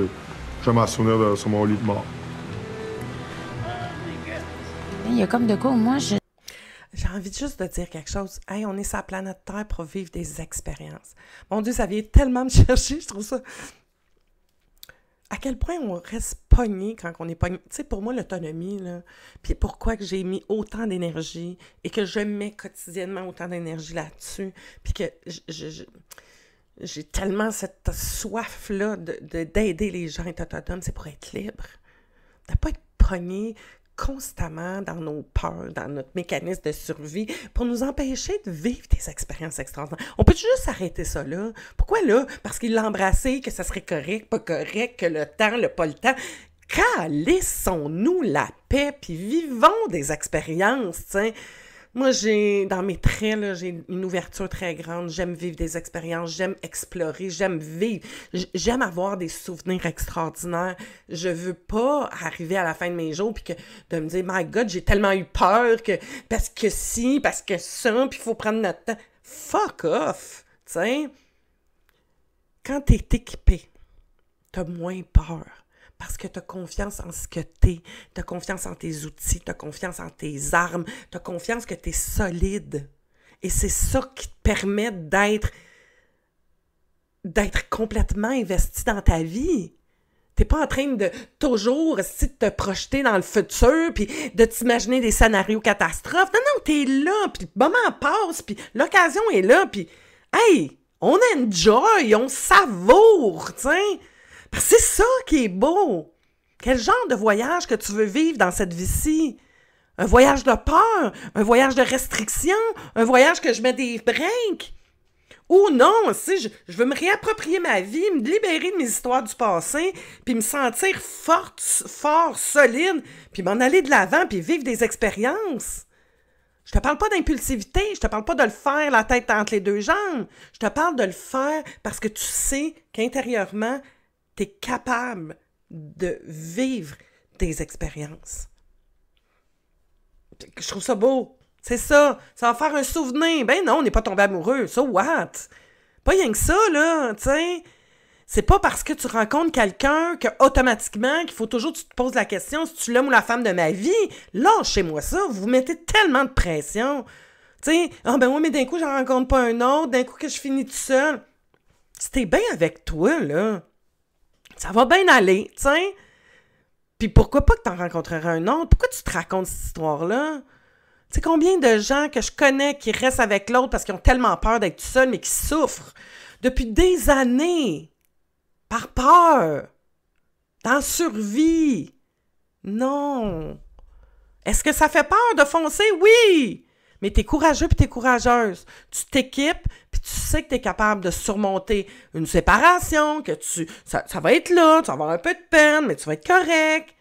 Je vais m'en souvenir sur mon lit de mort. Il y a comme de quoi, moi, je... J'ai envie juste de dire quelque chose. Hey, on est sur la planète Terre pour vivre des expériences. Mon Dieu, ça vient tellement me chercher, je trouve ça... À quel point on reste pogné quand on est pogné. Tu sais, pour moi, l'autonomie, là, puis pourquoi que j'ai mis autant d'énergie et que je mets quotidiennement autant d'énergie là-dessus, puis que j'ai tellement cette soif-là d'aider les gens à être autonomes, c'est pour être libre. De pas être pogné constamment dans nos peurs, dans notre mécanisme de survie, pour nous empêcher de vivre des expériences extraordinaires. On peut juste arrêter ça là? Pourquoi là? Parce qu'il l'a embrassé, que ça serait correct, pas correct, que le temps, pas le temps. Calissons-nous la paix, puis vivons des expériences, tu sais. Moi, dans mes traits, là, j'ai une ouverture très grande. J'aime vivre des expériences, j'aime explorer, j'aime vivre. J'aime avoir des souvenirs extraordinaires. Je veux pas arriver à la fin de mes jours puis de me dire « My God, j'ai tellement eu peur que... parce que ci, parce que ça, puis il faut prendre notre temps. » Fuck off! Tu sais? Quand t'es équipé, t'as moins peur. Parce que tu as confiance en ce que tu es, tu as confiance en tes outils, tu as confiance en tes armes, tu as confiance que tu es solide. Et c'est ça qui te permet d'être complètement investi dans ta vie. Tu n'es pas en train de toujours te projeter dans le futur puis de t'imaginer des scénarios catastrophes. Non, tu es là, puis le moment passe, puis l'occasion est là, puis hey, on enjoy, on savoure, tu sais. C'est ça qui est beau. Quel genre de voyage que tu veux vivre dans cette vie-ci? Un voyage de peur, un voyage de restriction, un voyage que je mets des breaks? Ou non, si je veux me réapproprier ma vie, me libérer de mes histoires du passé, puis me sentir forte, fort, solide, puis m'en aller de l'avant, puis vivre des expériences. Je te parle pas d'impulsivité, je te parle pas de le faire la tête entre les deux jambes. Je te parle de le faire parce que tu sais qu'intérieurement, tu es capable de vivre des expériences. Je trouve ça beau. C'est ça. Ça va faire un souvenir. Ben non, on n'est pas tombé amoureux. So what? Pas rien que ça, là, tu sais. C'est pas parce que tu rencontres quelqu'un que automatiquement qu'il faut toujours que tu te poses la question si tu l'homme ou la femme de ma vie. Lâchez-moi ça. Vous mettez tellement de pression. Tu sais, ben oui, mais d'un coup, j'en rencontre pas un autre. D'un coup, que je finis tout seul. Si t'es bien avec toi, là, ça va bien aller, tu sais. Puis pourquoi pas que t'en rencontrerais un autre? Pourquoi tu te racontes cette histoire-là? Tu sais, combien de gens que je connais qui restent avec l'autre parce qu'ils ont tellement peur d'être tout seuls, mais qui souffrent depuis des années, par peur, dans survie. Non. Est-ce que ça fait peur de foncer? Oui! Mais t'es courageux puis t'es courageuse. Tu t'équipes puis tu sais que t'es capable de surmonter une séparation, que ça va être là, tu vas avoir un peu de peine, mais tu vas être correct.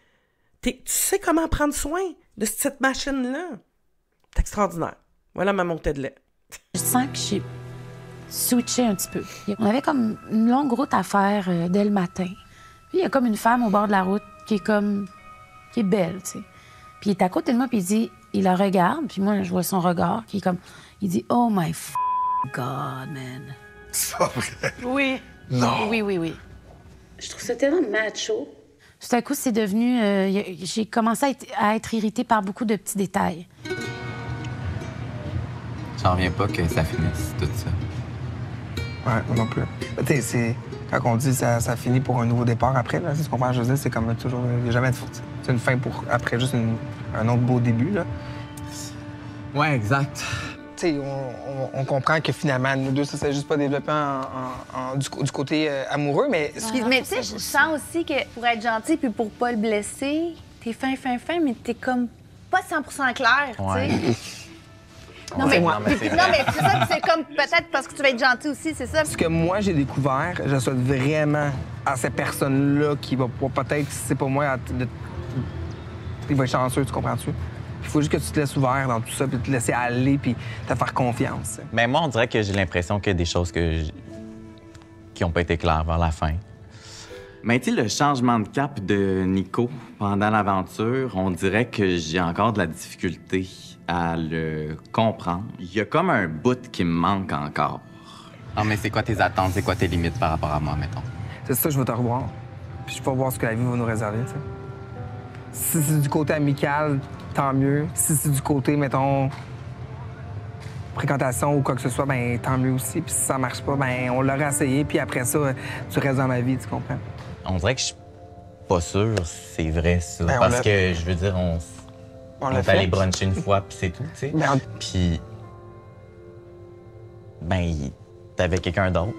Tu sais comment prendre soin de cette machine-là. C'est extraordinaire. Voilà ma montée de lait. Je sens que j'ai switché un petit peu. On avait comme une longue route à faire dès le matin. Puis il y a comme une femme au bord de la route qui est belle, tu sais. Puis il est à côté de moi puis il la regarde, puis moi je vois son regard qui est comme, il dit oh my God, man. C'est pas vrai. Oui. Non. Oui. Je trouve ça tellement macho. Tout à coup, c'est devenu... j'ai commencé à être irritée par beaucoup de petits détails. J'en reviens pas que ça finisse, tout ça. Ouais, moi non plus. Tu sais, c'est... Quand on dit ça finit pour un nouveau départ après, là, tu comprends, je veux dire, c'est comme toujours... Il n'y a jamais de... C'est une fin pour... Après, juste un autre beau début, là. Ouais, exact. Tu sais, on comprend que finalement, nous deux, ça s'est juste pas développé du côté amoureux, mais... Mais tu sais, je sens aussi que pour être gentil puis pour pas le blesser, t'es fin, mais t'es comme pas 100% clair, tu sais. Ouais. Non, Ouais, mais, c'est non, vrai. mais c'est ça, c'est comme peut-être parce que tu vas être gentil aussi, c'est ça. Ce que moi, j'ai découvert, je souhaite vraiment à cette personne-là qui va pouvoir peut-être, si c'est pas moi, il va être chanceux, tu comprends-tu? Il faut juste que tu te laisses ouvert dans tout ça, puis te laisser aller, puis te faire confiance. Mais moi, on dirait que j'ai l'impression qu'il y a des choses qui n'ont pas été claires vers la fin. Mais tu sais, le changement de cap de Nico pendant l'aventure, on dirait que j'ai encore de la difficulté à le comprendre. Il y a comme un bout qui me manque encore. Ah, mais c'est quoi tes attentes? C'est quoi tes limites par rapport à moi, mettons? C'est ça, je veux te revoir. Puis je vais voir ce que la vie va nous réserver, tu sais. Si c'est du côté amical, tant mieux. Si c'est du côté, mettons, fréquentation ou quoi que ce soit, ben tant mieux aussi. Puis si ça marche pas, ben on l'aurait essayé, puis après ça, tu restes dans ma vie, tu comprends? On dirait que je suis pas sûr c'est vrai, ça. Ben, parce que, je veux dire, on l'a est fait. allé bruncher une fois, puis c'est tout, tu sais. Ben, Puis, t'avais quelqu'un d'autre,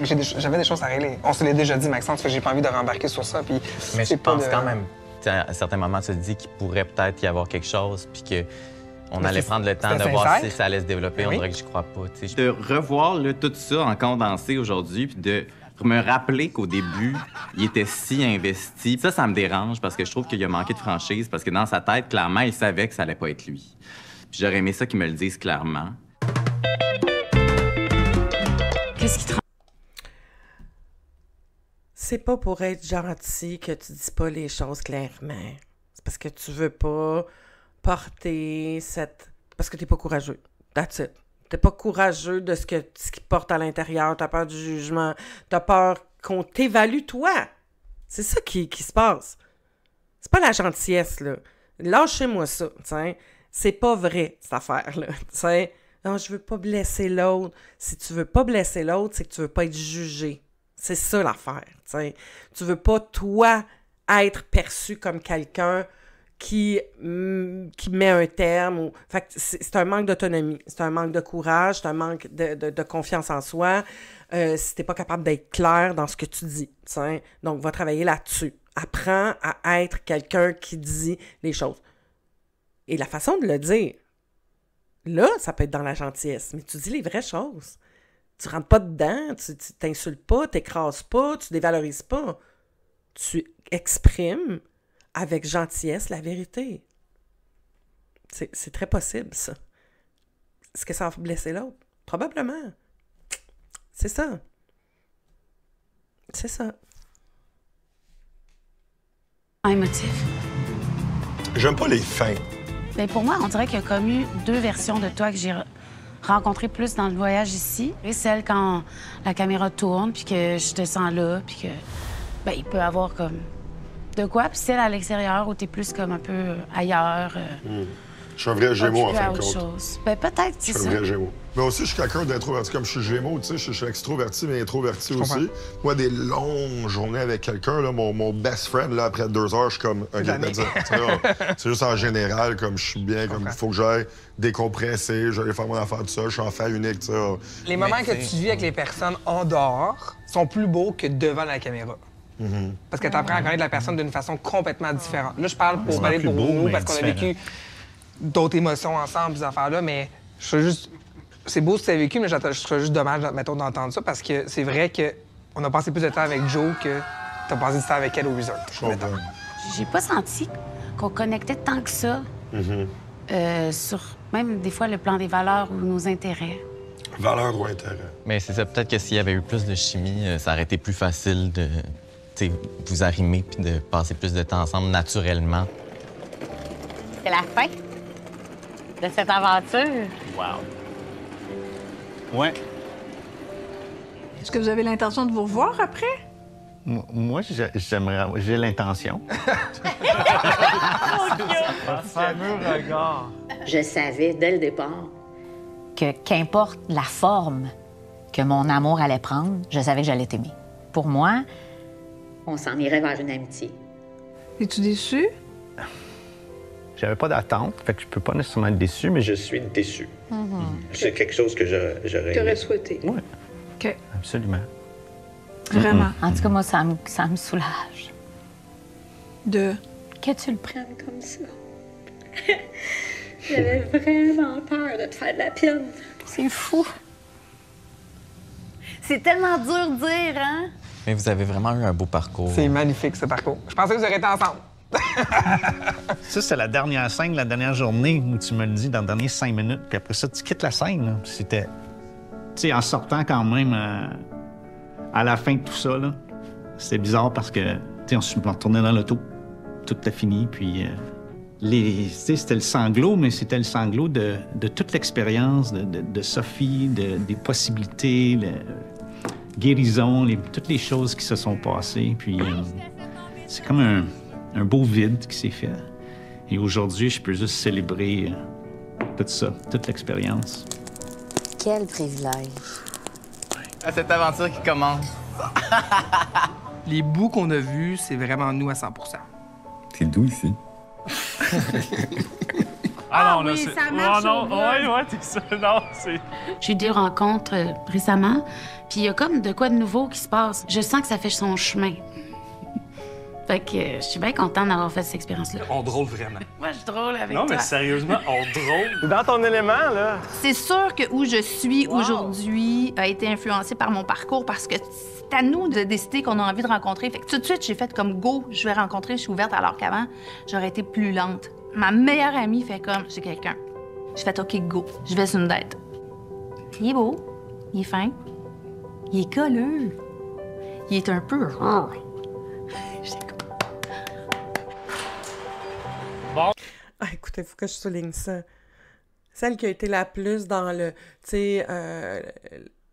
là. J'avais des choses à régler. On se l'est déjà dit, Maxence, que j'ai pas envie de rembarquer sur ça, puis Mais je c'est pas pense de- quand même, tu sais, à certains moments, tu te dis qu'il pourrait peut-être y avoir quelque chose, puis qu'on Mais allait c'est- prendre le temps de c'était voir sincère. si ça allait se développer. Ben On oui. dirait que je crois pas, tu sais. De revoir là, tout ça en condensé aujourd'hui, puis de me rappeler qu'au début, il était si investi. Ça me dérange parce que je trouve qu'il a manqué de franchise, parce que dans sa tête, clairement, il savait que ça allait pas être lui. Puis j'aurais aimé ça qu'il me le dise clairement. Qu'est-ce qui te rend... C'est pas pour être gentil que tu dis pas les choses clairement. C'est parce que tu veux pas porter cette... Parce que t'es pas courageux. That's it. T'es pas courageux de ce qui porte à l'intérieur. T'as peur du jugement. T'as peur qu'on t'évalue, toi. C'est ça qui se passe. C'est pas la gentillesse, là. Lâchez-moi ça, t'sais. C'est pas vrai, cette affaire-là, t'sais. Non, je veux pas blesser l'autre. Si tu veux pas blesser l'autre, c'est que tu veux pas être jugé. C'est ça l'affaire, t'sais. Tu veux pas, toi, être perçu comme quelqu'un qui met un terme. Fait que c'est un manque d'autonomie, c'est un manque de courage, c'est un manque de confiance en soi. Si t'es pas capable d'être clair dans ce que tu dis, t'sais. Donc, va travailler là-dessus. Apprends à être quelqu'un qui dit les choses. Et la façon de le dire, là, ça peut être dans la gentillesse, mais tu dis les vraies choses. Tu rentres pas dedans, tu t'insultes pas, t'écrases pas, tu dévalorises pas. Tu exprimes avec gentillesse la vérité. C'est très possible, ça. Est-ce que ça va blesser l'autre? Probablement. C'est ça. C'est ça. Un motif. J'aime pas les fins. Ben pour moi, on dirait qu'il y a comme eu deux versions de toi que j'ai rencontrées plus dans le voyage ici. Et celle quand la caméra tourne, puis que je te sens là, puis que ben il peut avoir comme de quoi. Puis celle à l'extérieur où t'es plus comme un peu ailleurs. Je suis un vrai Gémeaux, en occupé à fin de autre compte. chose. Ben peut-être, Je c'est suis ça. un vrai Gémeaux. Mais aussi, je suis quelqu'un d'introverti. Comme je suis Gémeaux, tu sais, je suis extroverti, mais introverti Je aussi. comprends. Moi, des longues journées avec quelqu'un, là, mon best friend, là, après 2 heures, je suis comme un gars de dire. C'est juste en général, comme je suis bien, comme il faut que j'aille décompresser, j'allais faire mon affaire tout seul, je suis en fait unique, tu sais. Les moments que tu vis avec les personnes en dehors sont plus beaux que devant la caméra. Parce que tu apprends à connaître la personne d'une façon complètement différente. Là, je parle pour parler pour nous, parce qu'on a vécu d'autres émotions ensemble, ces affaires-là, mais je suis juste... C'est beau ce que tu as vécu, mais je trouve juste dommage, mettons, d'entendre ça, parce que c'est vrai qu'on a passé plus de temps avec Jo que tu as passé du temps avec elle au resort. J'ai pas senti qu'on connectait tant que ça sur même des fois le plan des valeurs ou nos intérêts. Valeur ou intérêt. Mais c'est ça, peut-être que s'il y avait eu plus de chimie, ça aurait été plus facile de vous arrimer puis de passer plus de temps ensemble naturellement. C'est la fin de cette aventure. Wow. Ouais. Est-ce que vous avez l'intention de vous revoir après? Moi, j'aimerais... J'ai l'intention. Le fameux regard. Je savais dès le départ que qu'importe la forme que mon amour allait prendre, je savais que j'allais t'aimer. Pour moi, on s'en irait vers une amitié. Es-tu déçu? J'avais pas d'attente, fait que je peux pas nécessairement être déçu, mais je suis déçu. C'est quelque chose que j'aurais T'aurais souhaité? Oui. OK. Absolument. Vraiment? En tout cas, moi, ça me soulage. De? Que tu le prennes Comme ça. J'avais vraiment peur de te faire de la peine. C'est fou. C'est tellement dur de dire, hein? Mais vous avez vraiment eu un beau parcours. C'est magnifique, ce parcours. Je pensais que vous auriez été ensemble. Ça, c'est la dernière scène, la dernière journée où tu me le dis dans les dernières 5 minutes. Puis après ça, tu quittes la scène. Là. C'était... Tu sais, en sortant quand même à la fin de tout ça, là, c'était bizarre parce que, tu sais, on se retournait dans l'auto. Tout a fini, puis... tu sais, c'était le sanglot, mais c'était le sanglot de toute l'expérience de Sophie, des possibilités, guérison, toutes les choses qui se sont passées. Puis c'est comme un beau vide qui s'est fait. Et aujourd'hui, je peux juste célébrer tout ça, toute l'expérience. Quel privilège. À cette aventure qui commence. Les bouts qu'on a vus, c'est vraiment nous à 100 %. C'est doux ici. Ah non, là, oui, c'est... ça marche non, au bout. ouais, t'es ça, non, c'est... J'ai eu des rencontres récemment, puis il y a comme de quoi de nouveau qui se passe. Je sens que ça fait son chemin. Fait que je suis bien contente d'avoir fait cette expérience-là. On drôle vraiment. Moi, je suis drôle avec Non, toi. mais sérieusement, on drôle. Dans ton élément, là. C'est sûr que où je suis aujourd'hui a été influencé par mon parcours parce que c'est à nous de décider qu'on a envie de rencontrer. Fait que tout de suite, j'ai fait comme go, je vais rencontrer, je suis ouverte, alors qu'avant, j'aurais été plus lente. Ma meilleure amie fait comme j'ai quelqu'un. Je fais OK, go, je vais sur une date. Il est beau, il est fin, il est colleux, il est un peu. Bon. Ah, écoutez, il faut que je souligne ça. Celle qui a été la plus dans le, tu sais,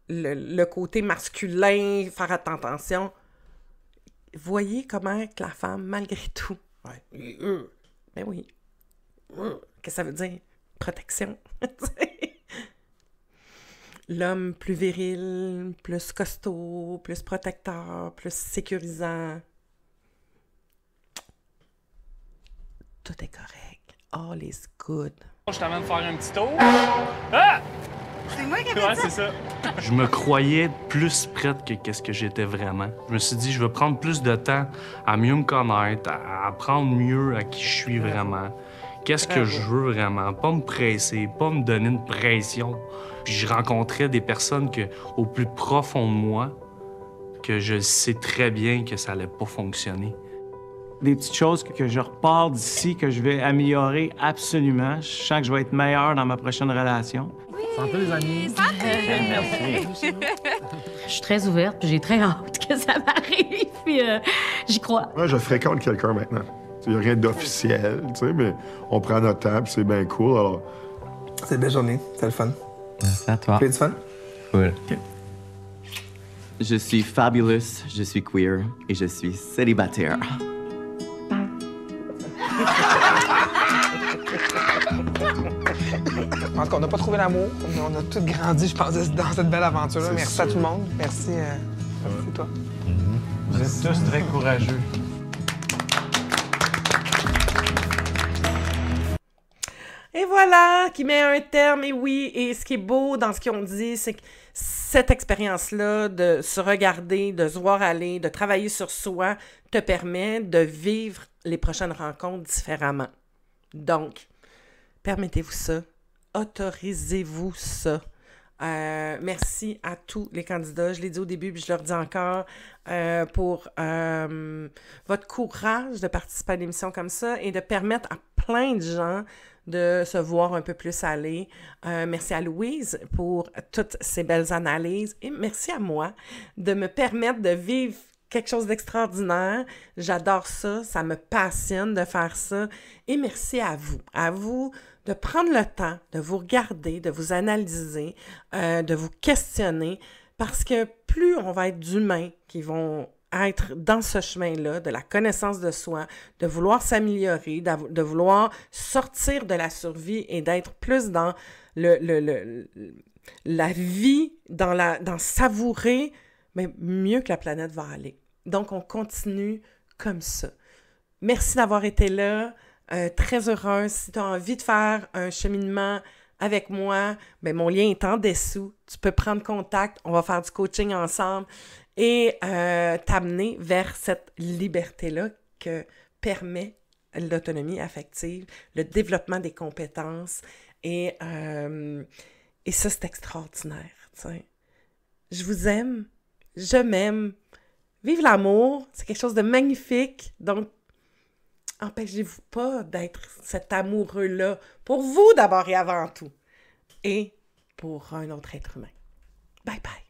le côté masculin, faire attention. Voyez comment que la femme, malgré tout, ben oui, qu'est-ce que ça veut dire? Protection. L'homme plus viril, plus costaud, plus protecteur, plus sécurisant. Tout est correct. All is good. Je t'amène faire un petit tour. Ah! C'est moi qui ai fait Ouais, ça. c'est ça. Je me croyais plus prête que qu'est-ce que j'étais vraiment. Je me suis dit, je vais prendre plus de temps à mieux me connaître, à apprendre mieux à qui je suis vraiment. Qu'est-ce que je veux vraiment? Pas me presser, pas me donner une pression. Puis je rencontrais des personnes que, au plus profond de moi, que je sais très bien que ça allait pas fonctionner. Des petites choses que je repars d'ici, que je vais améliorer absolument. Je sens que je vais être meilleur dans ma prochaine relation. Santé, les amis. Merci. Je suis très ouverte, puis j'ai très hâte que ça m'arrive, puis j'y crois. Moi, je fréquente quelqu'un maintenant. Il n'y a rien d'officiel, tu sais, mais on prend notre temps, puis c'est bien cool, alors... C'est une belle journée, c'était le fun. Merci à toi. Tu as eu du fun? Cool. OK. Je suis fabulous, je suis queer et je suis célibataire. En tout cas, on n'a pas trouvé l'amour, mais on a tous grandi, je pense, dans cette belle aventure-là. C'est Merci sûr. à tout le monde. Merci, merci toi. Vous êtes tous très courageux. Et voilà, qui met un terme, et oui, et ce qui est beau dans ce qu'ils ont dit, c'est que cette expérience-là de se regarder, de se voir aller, de travailler sur soi, te permet de vivre les prochaines rencontres différemment. Donc, permettez-vous ça, autorisez-vous ça. Merci à tous les candidats, je l'ai dit au début, puis je le redis encore, pour votre courage de participer à l'émission comme ça et de permettre à plein de gens de se voir un peu plus aller. Merci à Louise pour toutes ces belles analyses et merci à moi de me permettre de vivre quelque chose d'extraordinaire. J'adore ça, ça me passionne de faire ça. Et merci à vous de prendre le temps de vous regarder, de vous analyser, de vous questionner, parce que plus on va être d'humains qui vont être dans ce chemin-là, de la connaissance de soi, de vouloir s'améliorer, de vouloir sortir de la survie et d'être plus dans la vie, dans savourer, mais mieux que la planète va aller. Donc, on continue comme ça. Merci d'avoir été là. Très heureuse. Si tu as envie de faire un cheminement avec moi, bien, mon lien est en dessous. Tu peux prendre contact. On va faire du coaching ensemble et t'amener vers cette liberté-là que permet l'autonomie affective, le développement des compétences. Et ça, c'est extraordinaire. T'sais. Je vous aime. Je m'aime. Vive l'amour. C'est quelque chose de magnifique. Donc, empêchez-vous pas d'être cet amoureux-là pour vous d'abord et avant tout. Et pour un autre être humain. Bye bye.